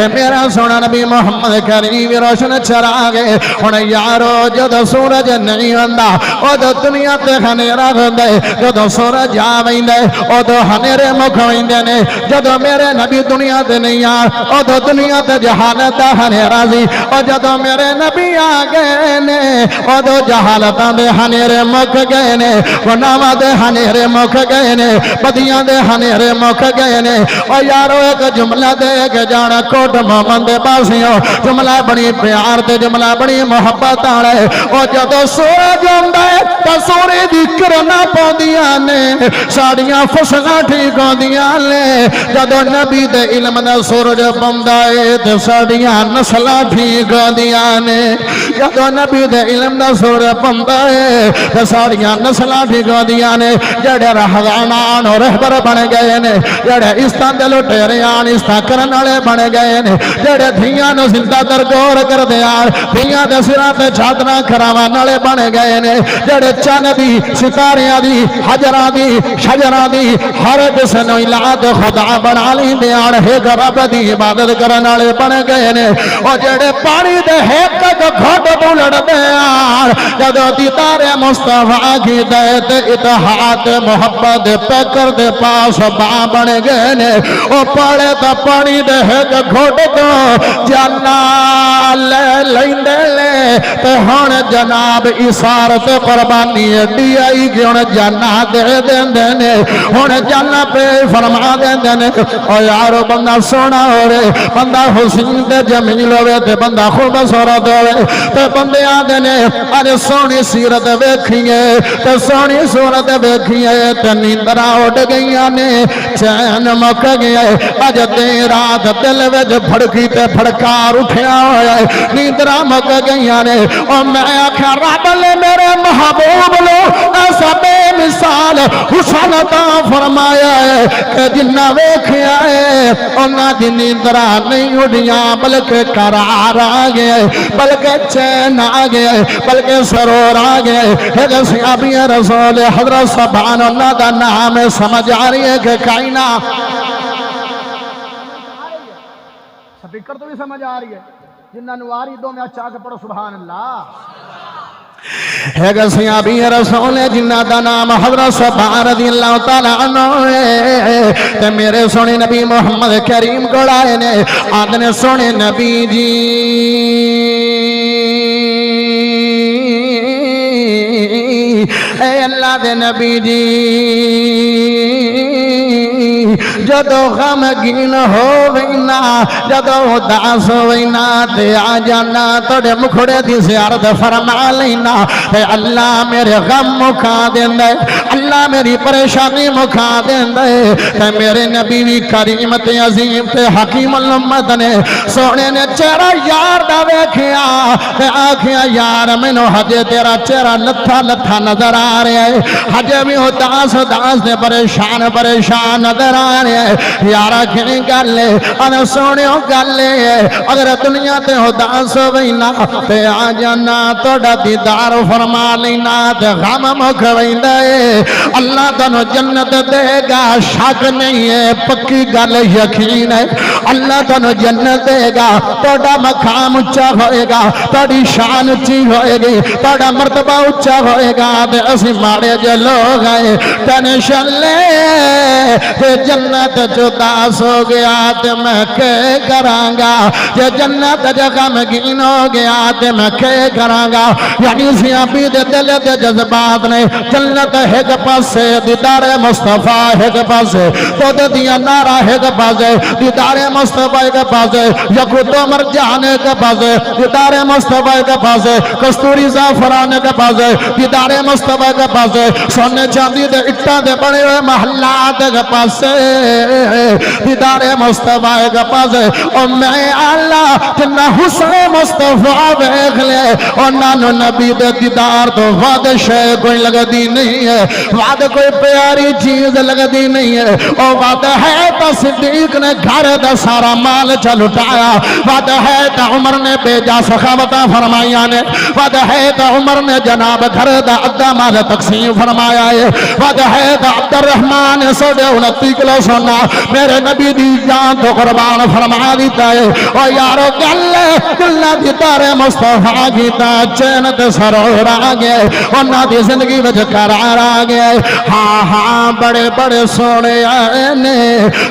Speaker 1: میرا سونا نبی محمد کریم روشن چراغ انہیں یارو جدو سورج نہیں ہوندہ او دو دنیا تے ہنیرا ہوندے جدو سورج آ ویندے او دو ہنیرے مکھ ویندے نے جدو میرے نبی دنیا تے نہیں آ او دو دنیا تے جہالت دا ہنیرا سی او جدو میرے نبی آ گئے نے او دو جہالتاں دے ہنیرے مکھ گئے نے گناہاں دے ہنیرے مکھ گئے نے بدیاں دے ہنیرے مکھ گئے نے او یارو ایک جملہ دے کے جانا کوٹ مومن دے پاسیوں جملہ بڑی پیار تے جملہ بڑی محبت آڑے او جدو سورج ہوندا ہے تے سورج دی کرنا پوندیاں نے ساڑیاں فصلاں ٹھیک ہوندیاں نے جدو نبی دے علم دا سورج پوندا ہے تے ساڑیاں نسلاں ٹھیک ہوندیاں نے جدو نبی دے علم دا سورج پوندا ہے تے ساڑیاں نسلاں ٹھیک ہوندیاں نے جڑے راہبان اور رہبر بن گئے نے جڑے استاں دے لٹیریاں استاں کرن والے بن گئے نے جڑے دھیاں نو زندہ درگور کر دیا دھیاں دے سراں تے چادراں کراون والے بن گئے نے جڑے چن دی ستاریاں دی حجراں دی شجراں دی ہر کسے نو اولاد خدا بنا لیندے آن ایک رب دی عبادت کرن والے بن گئے نے او جڑے پانی دے ایک گھٹ بلڑدے آن جدوں دیدار مصطفیٰ کی دے تے اتحاد محبت پیکر دے پاس با بن گئے نے او پڑے تا پانی دے ایک گھٹ تو جانا لے لیندے لے تے ہن جناب اسارت قربانی دی آئی کہ ہن جانا دے دیندے نے ہن جانا پہ فرما دیندے نے او یارو بندہ سونا ہوئے بندہ حسین تے جمیل ہوئے تے بندہ خوبصورت ہوئے تے بندے آدھے نے اج سونی سیرت ویکھیے تے سونی صورت ویکھیے تے نیندراں اڈ گئیاں نے چین مک گیا اج دیر رات دل وچ پھڑکی تے پھڑکار اٹھیا ہویا نیندراں مک گئیاں نے او میں آکھیا رب نے میرے محبوب لو ایسا بے مثال جمال حسن عطا فرمایا ہے کہ جنہ ویکھیا ہے انہاں دی نیندرا نہیں اڑیاں بلکہ قرار آ گیا بلکہ چین آ گیا بلکہ سرور آ گیا ایک صحابی رسول حضرت سبحان اللہ دا نام سمجھ آ رہی ہے کہ کائنات سپیکر تو بھی سمجھ آ رہی ہے جنہ نواری دو میں اچھا کے پڑھو سبحان اللہ ایک صحابی رسول جنہ دا نام حضرت سبحان رضی اللہ تعالیٰ عنہ ہے تے میرے سونے نبی محمد کریم کو آئے نے آدھنے سونے نبی جی اے اللہ دے نبی جی جدو غمگین ہووینا جدو اداس ہووینا تے آ جانا توڑے مکھڑے دی زیارت فرما لینا اے اللہ میرے غم مکھا دین دے اللہ میری پریشانی مکھا دین دے تے میرے نبی بھی کریم تے عظیم تے حکیم الامت نے سونے نے چہرہ یار دا ویکھیا تے آکھیا یار مینو حجے تیرا چہرہ لتھا لتھا نظر آ رہا ہے حجے بھی اداس اداس نے پریشان نظر آ رہے ہیں یارا کہیں گل لے انا سونے ہو گل لے اگر دنیا تے اداس ہوئینا تے آ جانا توڑا دیدار فرما لینا تے غم مکھ ویندہ ہے اللہ تنو جنت دے گا شک نہیں ہے پکی گل یقین ہے اللہ تنو جنت دے گا توڑا مقام اچھا ہوئے گا توڑی شان اچھی ہوئے گی توڑا مرتبہ اچھا ہوئے گا تے اسی مارے جو لوگ آئے ٹینشن لے تے جنت جداس ہو گیا تے میں کہ کرانگا تے جنت غمگین ہو گیا تے میں کہ کرانگا یعنی صحابی دے دل دے جذبات نے جنت ایک پاسے دیدار مصطفیٰ ایک پاسے تو دے دیا نعرہ ایک پاسے دیدار مصطفیٰ ایک پاسے یقوت و مرجان ایک پاسے دیدار مصطفیٰ ایک پاسے کستوری زعفران ایک پاسے دیدار مصطفیٰ ایک پاسے سونے چاندی دے اٹھا دے بڑے ہوئے محلات ایک پاسے دیدار مصطفیٰ ایک پاسے اور میں اللہ جنہ حسن مصطفیٰ بیخ لے اور نانو نبی دے دیدار تو وعد شے کوئی لگ دی نہیں ہے وعد کوئی پیاری چیز لگ دی نہیں ہے اور وعد ہے تا صدیق نے گھر دا سارا مال چل اٹھایا وعد ہے تا عمر نے بیجا سخاوتہ فرمایا نے وعد ہے تا عمر نے جناب گھر دا ادھا مال تقسیم فرمایا ہے وعد ہے تا عبد الرحمن 129 کلو سونا میرے نبی دی جان تو قربان فرما دیتا ہے اور یارو گلے دلہ دیدار مصطفیٰ گیتا چینت سرور آگے اور نا دی زندگی وجہ قرار آگے ہاں ہاں بڑے بڑے سوڑے آئے نے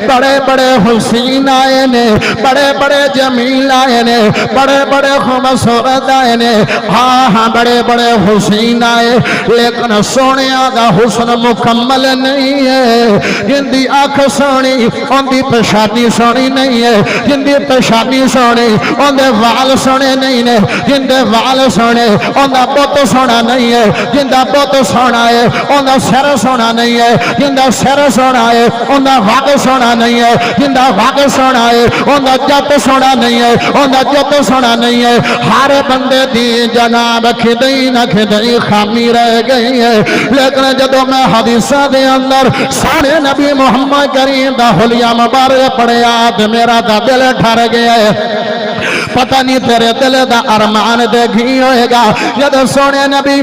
Speaker 1: بڑے بڑے حسین آئے نے بڑے بڑے جمیل آئے نے بڑے بڑے خوبصورت آئے نے ہاں ہاں بڑے بڑے حسین آئے لیکن سونے آگا حسن مکمل نہیں ہے جن دی آنکھ سونی ان دی پشانی سونی نہیں ہے جن دی پشانی سونی ان دے وال سونے نہیں ہے جن دے وال سونے ان دا بوت سونا نہیں ہے جن دا بوت سونا ہے ان دا سر سونا نہیں ہے جن دا سر سونا ہے ان دا واق سونا نہیں ہے جن دا واق سونا ہے ان دا جت سونا نہیں ہے ان دا جت سونا نہیں ہے ہر بندے دی جناب کھدئی نہ کھدئی خامی رہ گئی ہے لیکن جدو میں حدیثہ دے اندر سارے نبی محمد کریم دا حلیہ مبارک پڑھیا تو میرا دا دل ٹھر گیا ہے پتہ نہیں تیرے دل دا ارمان دیکھی ہوئے گا جدو سونے نبی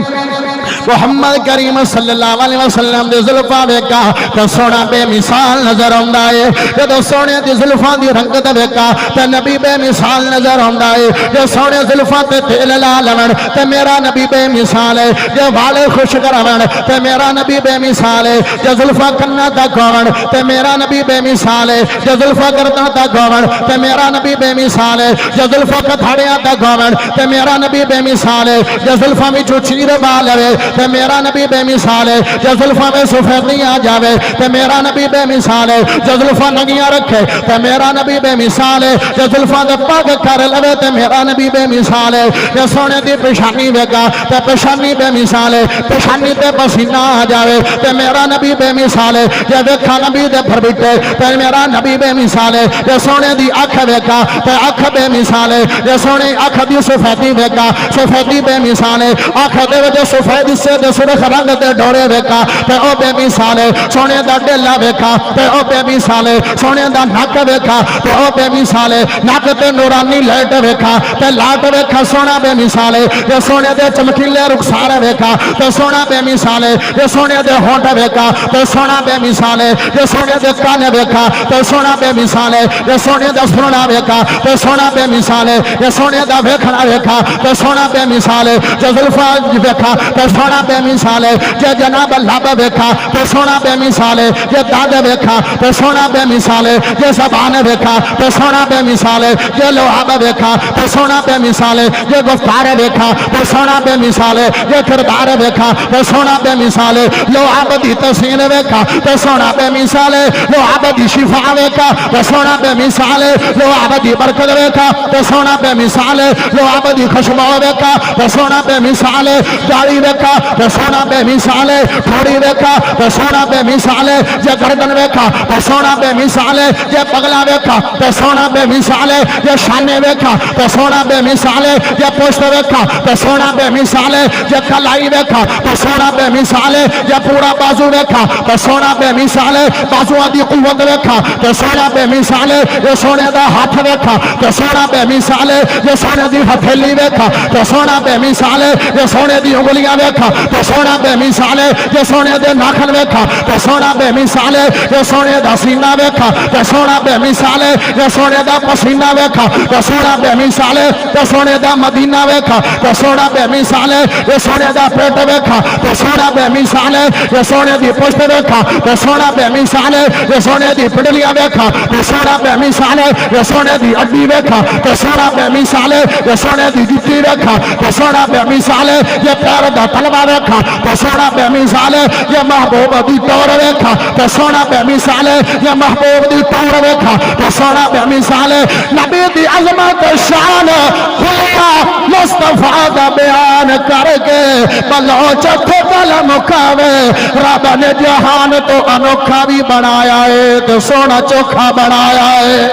Speaker 1: محمد کریم صلی اللہ علیہ وسلم دے زلفاں ویکھا تے سونا بے مثال نظر آندا ہے جدوں سونے دی زلفاں دی رنگت ویکھا تے نبی بے مثال نظر آندا ہے جے سونے زلفاں تے تیل لا لون تے میرا نبی بے مثال ہے جے وال خوش کراون تے میرا نبی بے مثال ہے جے زلفاں کنا تک ہون تے میرا نبی بے مثال ہے جے زلفاں گردن تک ہون تے میرا نبی بے مثال ہے جے زلفاں کھڑیاں تک ہون تے میرا نبی بے مثال ہے جے زلفاں وچوں چیر وال ہوے تے میرا نبی بے مثال ہے جے زلفاں میں سفیدی آ جاوے تے میرا نبی بے مثال ہے جے زلفاں نگیاں رکھے تے میرا نبی بے مثال ہے جے زلفاں دے پگ کر لوے تے میرا نبی بے مثال ہے جے سونے دی پیشانی ویکھا تے پیشانی بے مثال ہے پیشانی تے پسینہ آ جاوے تے میرا نبی بے مثال ہے جے ویکھا نبی دے پھر بیٹھے تے میرا نبی بے مثال ہے جے سونے دی اکھ ویکھا تے اکھ بے مثال مثال ہے یہ سونے اکھ دی سفیدی ویکا سفیدی بے مثال ہے اکھ دے وجہ سفید سے دے سرخ رنگ دے ڈورے ویکا تے او بے مثال ہے سونے دا ڈیلا ویکا تے او بے مثال ہے سونے دا نک ویکا تے او بے مثال ہے نک تے نورانی لائٹ ویکا تے لاٹ ویکا سونا بے مثال ہے یہ سونے دے چمکیلے رخسار ویکا تے سونا بے مثال ہے یہ سونے دے ہونٹ ویکا تے سونا بے مثال ہے یہ سونے دے کان ویکا تے سونا بے مثال ہے یہ سونے دا سننا ویکا تے سونا بے مثال ہے یہ سونے دا ویکھنا ویکا تے سونا بے مثال ہے جو زلفاں ویکھا تے سونا بے مثال ہے جے جناب لب ویکھا تے سونا بے مثال ہے جے داد ویکھا تے سونا بے مثال ہے جے زبان ویکھا تے سونا بے مثال ہے جے لعاب ویکھا تے سونا بے مثال ہے جے گفتار ویکھا تے سونا بے مثال ہے جے کردار ویکھا تے سونا بے مثال ہے لعاب دی تحسین ویکھا تے سونا بے مثال ہے لعاب دی شفا ویکھا تے سونا بے مثال ہے لعاب دی برکت ویکھا تے سونا بے مثال ہے لعاب دی خوشبو ویکھا تے سونا بے مثال ہے داڑھی ویکھا تے سونا بے مثال ہے تھوڑی ویکھا تے سونا بے مثال ہے جے گردن ویکھا تے سونا بے مثال ہے جے پگلا ویکھا تے سونا بے مثال ہے جے شانے ویکھا تے سونا بے مثال ہے جے پشت ویکھا تے سونا بے مثال ہے جے کلائی ویکھا تے سونا بے مثال ہے جے پورا بازو ویکھا تے سونا بے مثال ہے بازو دی قوت ویکھا تے سونا بے مثال ہے جے سونے دا ہاتھ ویکھا تے سونا بے مثال ہے جے سونے دی ہتھیلی ویکھا تے سونا بے مثال ہے جے سونے دی انگلیاں ویکھا تے سونا بے مثال ہے جے سونے دے ناخن ویکھا تے سونا بے مثال ہے جے سونے دا سینہ ویکھا تے سونا بے مثال ہے جے سونے دا پسینہ ویکھا تے سونا بے مثال ہے جے سونے دا مدینہ ویکھا تے سونا بے مثال ہے جے سونے دا پیٹ ویکھا تے سونا بے مثال ہے جے سونے دی پشت ویکھا تے سونا بے مثال ہے جے سونے دی پڈلیاں ویکھا تے سونا بے مثال ہے جے سونے دی اڈی ویکھا تے سونا بے مثال ہے جے سونے دی جُتی ویکھا تے سونا بے مثال ہے جے پیر دا تلوا ویکھا تے سونا بے مثال ہے جے محبوب دی ٹور ویکھا تے سونا بے مثال ہے جے محبوب دی ٹور ویکھا تے سونا بے مثال ہے نبی دی عظمت شان خدا مصطفیٰ دا بیان کر کے بلوچ کو گل مکاوے رب نے جہان تو انوکھا بھی بنایا ہے تو سونا چوکھا بنایا ہے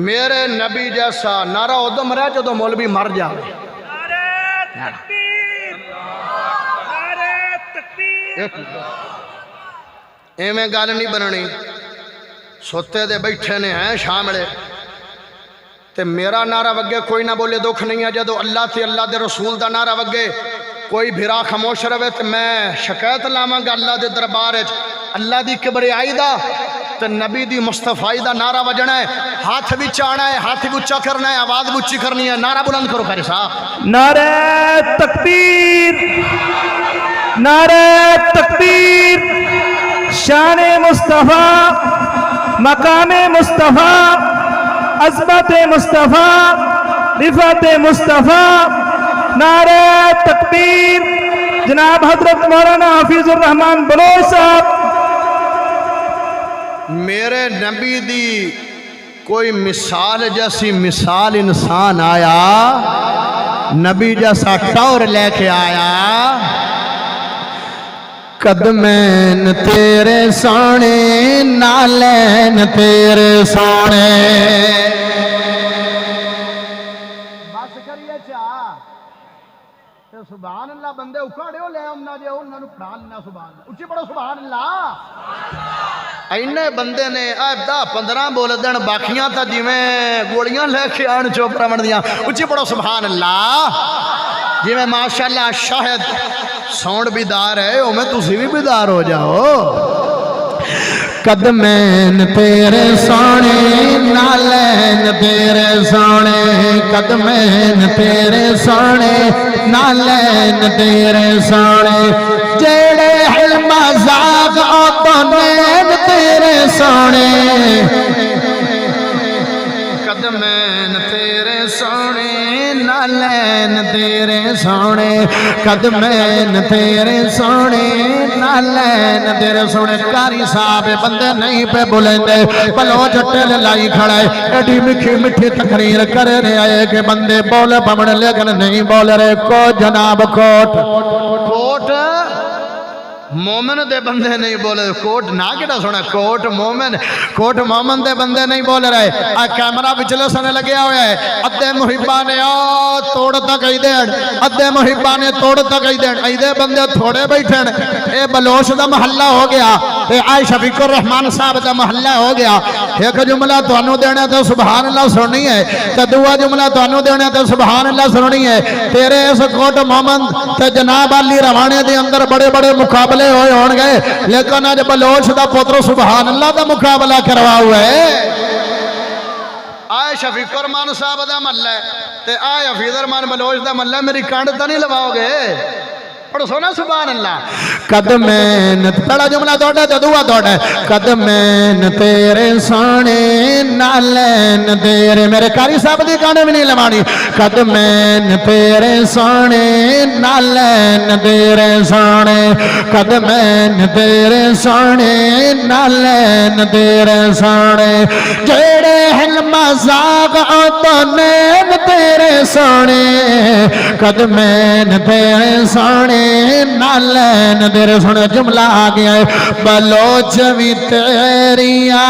Speaker 2: میرے نبی جیسا نعرہ ادم رہ جدو مولوی مر جائے ایویں گل نہیں بننی سوتے دے بیٹھے نے ہیں شاملے تے میرا نعرہ وگے کوئی نہ بولے دکھ نہیں ہے جدو اللہ تے اللہ دے رسول دا نعرہ وگے کوئی بھرا خاموش رہے تے میں شکایت لاواں گا اللہ دے دربار وچ اللہ دی کبریائی دا تے نبی دی مصطفی دا نعرہ وجنا ہے ہاتھ وچ آنا ہے ہاتھ اونچا کرنا ہے آواز اونچی کرنی ہے نعرہ بلند کرو پیارے صاحب
Speaker 3: نعرہ تکبیر نعرہ تکبیر شان مصطفیٰ مقام مصطفیٰ عظمت مصطفیٰ رفعت مصطفیٰ نعرہ تکبیر جناب حضرت مولانا حفیظ الرحمان بلوچ صاحب
Speaker 2: میرے نبی دی کوئی مثال جیسی مثال انسان آیا نبی جیسا ٹور لے کے آیا
Speaker 1: قدمین تیرے سونے نالین تیرے سونے
Speaker 2: بس کریے چاہ سبحان اللہ بندے اکھاڑے ہو لے امنا جے انہوں نے پڑھا لینا سبحان اللہ اچھی پڑھو سبحان اللہ اینے بندے نے 10-15 بول دن باقیاں تا جی میں گوڑیاں لے کے آن چوپڑا من دیاں اچھی پڑھو سبحان اللہ جی میں ماشاءاللہ شاہد سونڈ بیدار ہے او میں تُسی بھی بیدار ہو جاؤ
Speaker 1: قدمین تیرے سونے نالین تیرے سونے قدمین تیرے سونے نالین تیرے سونے جیڑے حلم زاغ آتونین تیرے سونے قدمین تیرے سونے نالین تیرے سونے قدمین تیرے سونے نالین تیرے سونے کاری صاحب بندے نہیں پہ بولندے بلوچ ٹل لائی کھڑا ہے ایڈی مٹھی مٹھی تقریر کر رہے آئے کہ بندے بول پمڑ لیکن نہیں بول رہے کو جناب کوٹ
Speaker 2: کوٹ مومن دے بندے نہیں بولے کوٹ نہ کیڑا سونا کوٹ مومن دے بندے نہیں بول رہے کیمرہ پچھلے سنے لگیا ہوا ہے ادھے محبان نے توڑ تک ای دین ادھے محبان نے توڑ تک ای دین ای دے بندے تھوڑے بیٹھن اے بلوچ دا محلہ ہو گیا اے آئی شفیق الرحمان صاحب دا محلہ ہو گیا ایک جملہ تو انو دینے تو سبحان اللہ سننی ہے تے دوسرا جملہ تو انو دینے تو سبحان اللہ سننی ہے تیرے اس کوٹ مومن تے جناب علی روانے دے اندر بڑے بڑے مقابلے ہوئے ہون گئے لیکن آج بلوچ دا پتر سبحان اللہ دا مقابلہ کروا ہوا ہے آئے شفیق الرحمان صاحب دا محلہ تے آئے حفیظ الرحمان بلوچ دا محلہ میری کانڈ تا نہیں لواؤ گے پڑھو سونا سبحان اللہ
Speaker 1: قدمین پہلا جملہ دوڑے تو دعا دوڑے قدمین تیرے سانے نالین تیرے میرے کاری صاحب دی کانے میں نہیں لمانی قدمین تیرے سانے نالین تیرے سانے قدمین تیرے سانے نالین تیرے سانے جیڑے حلم زاغ تو نین تیرے سانے قدمین تیرے سانے نالین تیرے سنے جملہ آگیا ہے بلوچ بھی تیریاں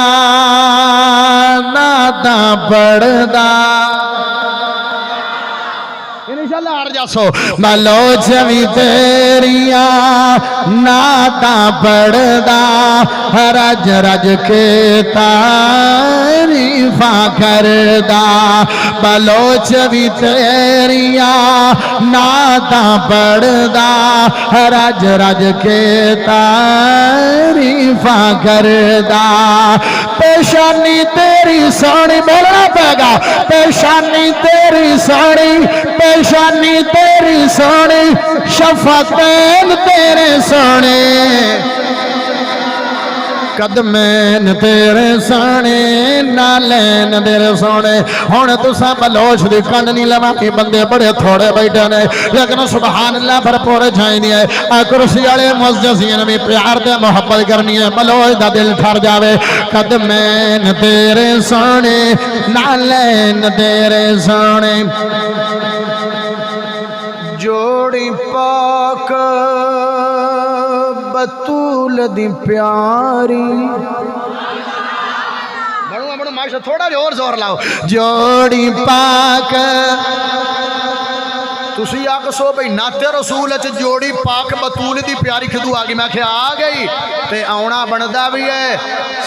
Speaker 1: نادا پڑھدا
Speaker 2: انشاءاللہ ہر جاسو
Speaker 1: بلوچ بھی تیریاں نادا پڑھدا رج رج کے تعریفاں کردا بلوچ بھی تیریاں نادا پڑھدا رج رج کے تعریفاں کردا پیشانی تیری سونی بولنا پے گا پیشانی تیری سونی پیشانی تیری سونی شفتین تیرے سونے قدمین تیرے سانے نالین تیرے سونے ہونے تو سا بلوچ دی کنڈ نہیں لماتی بندے بڑے تھوڑے بیٹھے نے لیکن سبحان اللہ پر پورے جائیں نہیں ہے کرسی والے معززین بھی پیار دے محبت کرنی ہے بلوچ دا دل ٹھر جاوے قدمین تیرے سانے نالین تیرے سونے
Speaker 2: جوڑی پاک بطول دی پیاری بڑھو معاشرہ تھوڑا جو اور زور لاؤ
Speaker 1: جوڑی پاک
Speaker 2: تسی آگ سو بھئی ناتے رسول اچھ جوڑی پاک بطول دی پیاری کھدو آگی میں کھے آگئی تے آونا بندہ بھی ہے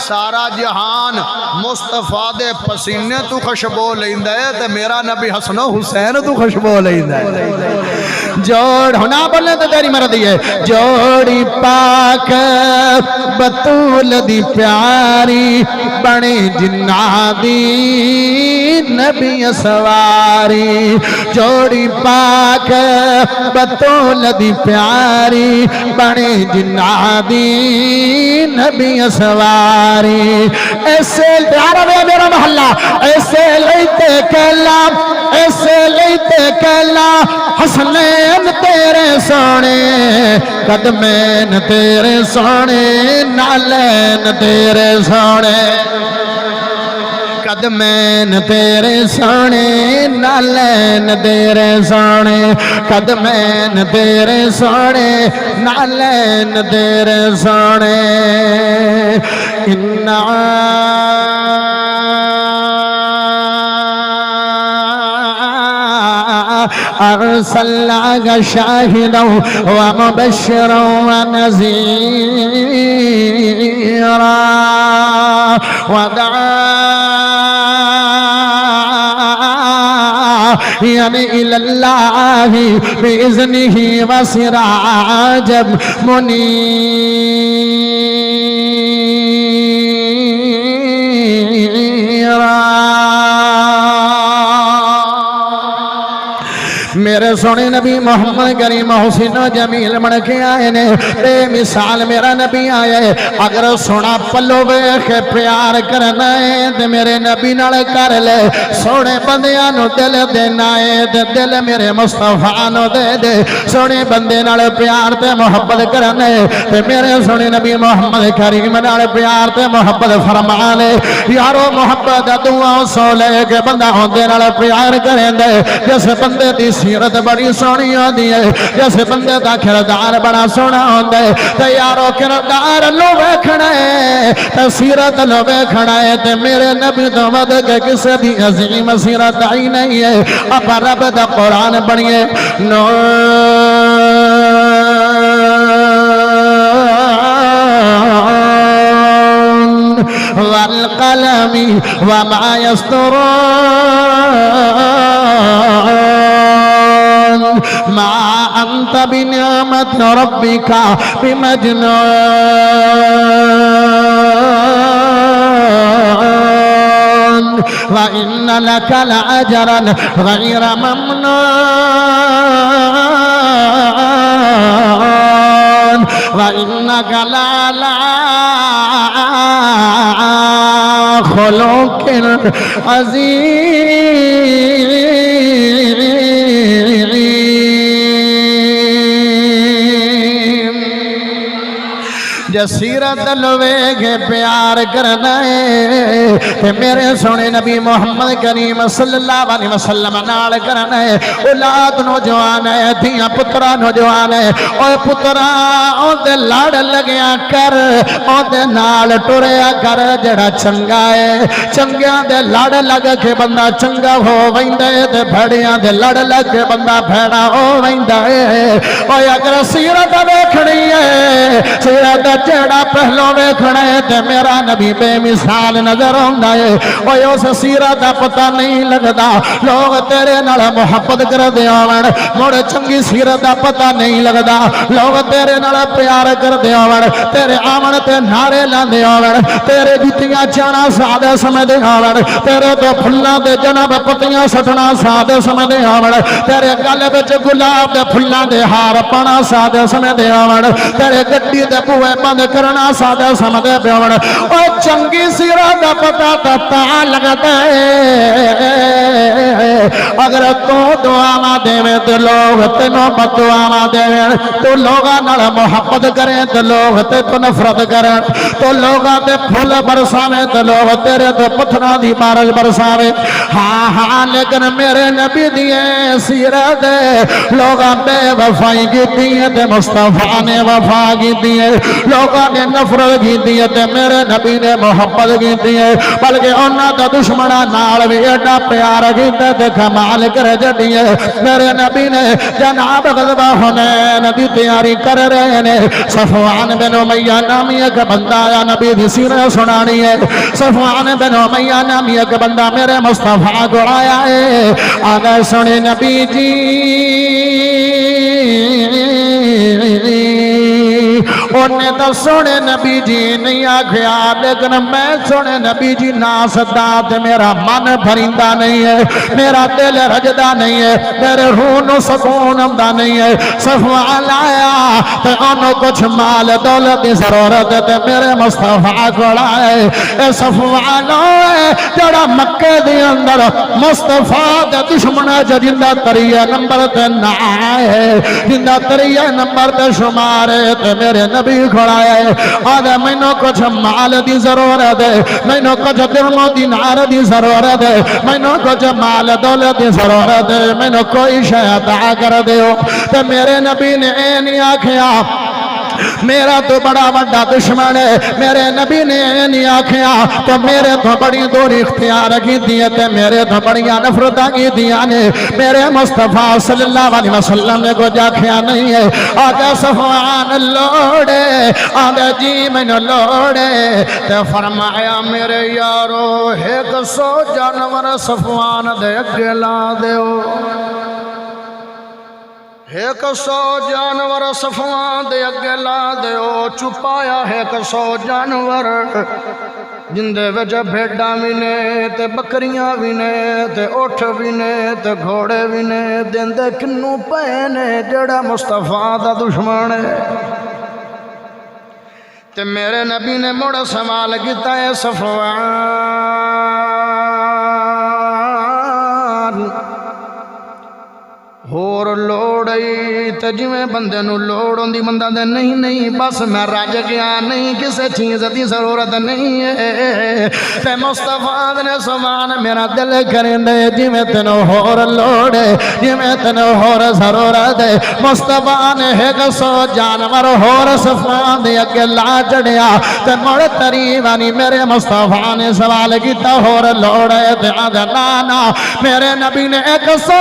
Speaker 2: سارا جہان مصطفیٰ دے پسینے تو خوشبو لیندہ ہے تے میرا نبی حسن و حسین تو خوشبو لیندہ ہے
Speaker 1: جوڑ ہونا بولنے تو تیری مردی ہے جوڑی پاک بطول دی پیاری بڑی جنہ دی نبی سواری جوڑی پاک بطول دی پیاری بڑی جنہ دی نبی سواری ایسے پیارا میرا محلہ ایسے لیتے کلام ایسے لیتے کلام حسنین تیرے سونے قدمین تیرے سونے نالین تیرے سونے قدمین تیرے سونے نالین تیرے سونے قدمین تیرے سونے نالین تیرے سونے أرسلناك شاهدا ومبشرا ونذيرا وداعيا إلى الله بإذنه وسراجا منيرا میرے سونے نبی محمد کریم حسین و جمیل بن کے آئے نے بے مثال میرا نبی آئے اگر سونا پلو بیخ پیار کرنا ہے تو میرے نبی نال کر لے سونے بندیاں نو دل دینا ہے دل میرے مصطفیٰ نو دے دے سونے بندے نال پیار تے محبت کرنا ہے تے میرے سونے نبی محمد کریم نال پیار تے محبت فرما لے یارو محبت دعا سو لے کے بندہ ہوندے نال پیار کریں دے جس بندے دی سیرت سیرت بڑی سونی ہوندی ہے جس بندے دا کردار بڑا سونا ہوندا ہے تے یارو کردار لو ویکھنا ہے تے سیرت لو ویکھنا ہے تے میرے نبی تو ود کے کسے دی عظیم سیرت آئی نہیں ہے اب رب دا قرآن پڑھیے والقلم وما يسطرون ما أنت بنعمة ربك بمجنون وإن لك لأجرا غير ممنون وإنك لعلى خلق عظيم جسیرت لوے گے پیار کرنا ہے تے میرے سونے نبی محمد کریم صلی اللہ علیہ وسلم نال کرنا ہے اولاد نوجوان ہے دھیاں پترا نوجوان ہے اوے پترا اون دے لڑ لگیا کر اون دے نال ٹریا کر جڑا چنگا ہے چنگیاں دے لڑ لگ کے بندہ چنگا ہو ویندا ہے تے بھڑیاں دے لڑ لگ کے بندہ بھڑا ہو ویندا ہے اوے اگر سیرت ویکھنی ہے سیرت جڑا پہلو ویکھنا ہے تے میرا نبی بے مثال نظر آندا ہے اوے اس سیرت دا پتہ نہیں لگدا لوگ تیرے نال محبت کردے ہون مڑ چنگی سیرت دا پتہ نہیں لگدا لوگ تیرے نال پیار کردے ہون تیرے آمن تے نعرے لاندے ہون تیرے جتیاں چانا سادہ سمجھدے ہون تیرے تو پھلاں دے جناب پتیاں سٹنا سادہ سمجھدے ہون تیرے گل وچ گلاب دے پھلاں دے ہار پانا سادہ سمجھدے ہون تیرے گڈی دے بوئے بند کرنا سادہ سمجھے پیون اور چنگی سیرت دا پتہ تا لگتا ہے اگر تو دعا دے تو لوگ تینوں بدعا دے تو لوگاں نال محبت کریں تو لوگ تے تو نفرت کریں تو لوگاں تے پھول برساویں تو لوگ تیرے تو پتھراں دی بارش برساویں ہاں ہاں لیکن میرے نبی دیے سیرت لوگاں بے وفائی کیتی ہے تے مصطفیٰ نے وفا کیتی ہے لوگاں نے نفرت کیتی ہے تے میرے نبی نے محبت کیتی ہے بلکہ انہاں دا دشمناں نال بھی ایڈا پیار کیتا تے کمال کر جڑی ہے میرے نبی نے جناب غزوہ حنین دی تیاری کر رہے نے صفوان بن امیہ نامی ایک بندہ آیا نبی دی سیرت سنانی ہے صفوان بن امیہ نامی ایک بندہ میرے مصطفیٰ کو آیا ہے آگے سنے نبی جی انہیں تو سونے نبی جی نہیں آکھیا لیکن میں سونے نبی جی نا صدات میرا من بھریندہ نہیں ہے میرا دل رجدہ نہیں ہے میرے روح نو سکون امدہ نہیں ہے صفوان آیا تے انہوں کچھ مال دولت دی ضرورت تے میرے مصطفیٰ کو آئے اے صفوان ہوئے جڑا مکہ دی اندر مصطفیٰ دے دشمن جندہ تریہ نمبر تے نہ آئے جندہ تریہ نمبر تے شمارے تے میرے نبی کھڑا ہے آدھے میں نو کچھ مال دی ضرورت ہے میں نو کچھ درم و دینار دی ضرورت ہے میں نو کچھ مال دولت دی ضرورت ہے میں نو کوئی شاید عطا کر دیو تے میرے نبی نے نہیں آکھیا میرا تو بڑا بڑا دشمن ہے میرے نبی نے نہیں آکھیا تو میرے تو بڑی دور اختیار کی دیئے تے میرے تو بڑی نفرتہ کی دیا نے میرے مصطفیٰ صلی اللہ علیہ وسلم نے کو جاکھیا نہیں ہے آگے صفوان لوڑے آگے جی میں نے لوڑے تے فرمایا میرے یارو ایک 100 جانور صفوان دے گلا دیو ایک 100 جانور صفوان دے اگے لا دیو چپایا 100 جانور جندے وچ بھیڈاں وی نے تے بکریاں وی نے تے اٹھ وی نے تے گھوڑے وی نے دیندے کنوں پے نے جڑا مصطفیٰ دا دشمن ہے تے میرے نبی نے مڑ سوال کیتا ہے صفوان
Speaker 2: ਹੋਰ ਲੋੜ ਈ ਤੇ ਜਿਵੇਂ ਬੰਦੇ ਨੂੰ ਲੋੜ ਹੁੰਦੀ ਬੰਦਾ ਦੇ ਨਹੀਂ ਬਸ ਮੈਂ ਰੱਜ ਗਿਆ ਨਹੀਂ ਕਿਸੇ ਚੀਜ਼ ਦੀ ਜ਼ਰੂਰਤ ਨਹੀਂ ਹੈ ਤੇ ਮੁਸਤਫਾ ਨੇ ਸੁਭਾਨ ਮੇਰਾ ਦਿਲ ਕਰਦਾ ਜਿਵੇਂ ਤੈਨੂੰ ਹੋਰ ਲੋੜ ਹੈ ਜਿਵੇਂ ਤੈਨੂੰ ਹੋਰ ਜ਼ਰੂਰਤ ਹੈ ਮੁਸਤਫਾ ਨੇ 100 ਜਾਨਵਰ ਹੋਰ ਸਫਾ ਦੇ ਅੱਗੇ ਲਾ ਚੜਿਆ ਤੇ ਮੁੜ ਤਰੀਵਾਨੀ ਮੇਰੇ ਮੁਸਤਫਾ ਨੇ ਸਵਾਲ ਕੀਤਾ ਹੋਰ ਲੋੜ ਹੈ ਤੇ ਆਂਦਾ ਨਾ ਮੇਰੇ ਨਬੀ ਨੇ 100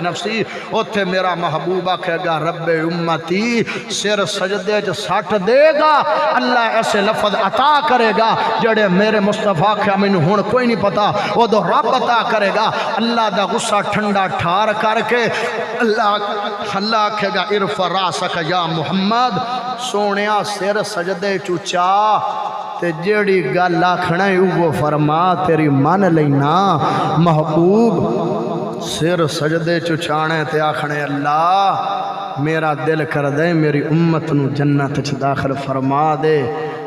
Speaker 2: نفسی اوتھے میرا محبوب آکھے گا رب امتی سر سجدے جو سٹ دے گا اللہ ایسے لفظ عطا کرے گا جڑے میرے مصطفیٰ کیا میں ہون کوئی نہیں پتا وہ دو رب عطا کرے گا اللہ دا غصہ ٹھنڈا ٹھار کر کے اللہ آکھے گا ارفع راسک یا محمد سونیا سر سجدے چوچا تے جیڑی گل آکھنا ہے وہ فرما تیری من لینا محبوب سر سجدے چچانے تے آکھنے اللہ میرا دل کر دے میری امت نو جنت چ داخل فرما دے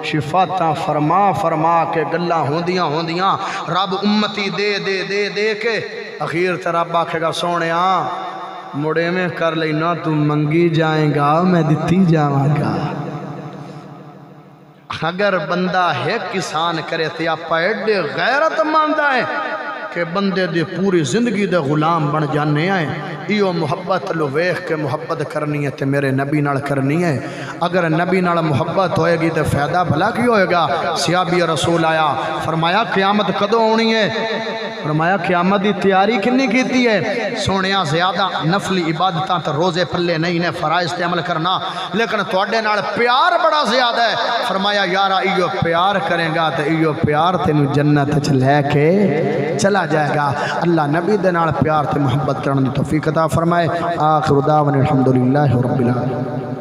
Speaker 2: شفاعتاں فرما کے گلاں ہوندیاں رب امتی دے کے اخیر تے رب آکھے گا سونیا مڑے میں کر لینا تو منگی جائیں گا میں دتی جاواں گا اگر بندہ ہے کسان کرے تے آپ ایڈے غیرت ماندا ہے کہ بندے دے پوری زندگی دے غلام بن جانے آئے ایو محبت لو ویخ کے محبت کرنی ہے تے میرے نبی نال کرنی ہے اگر نبی نال محبت ہوئے گی تے فائدہ بھلا کی ہوئے گا صحابی رسول آیا فرمایا قیامت کدوں ہونی ہے فرمایا قیامت دی تیاری کنی کیتی ہے سونیا زیادہ نفلی عبادتاں تے روزے پلے نہیں نے فرائض تے عمل کرنا لیکن تواڈے نال پیار بڑا زیادہ ہے فرمایا یارا ایو پیار کریں گا تے ایو پیار تینوں جنت وچ لے کے چلا جائے گا اللہ نبی دے نال پیار تے محبت کرن دی توفیق عطا فرمائے آخر دعوانا الحمدللہ رب العالمین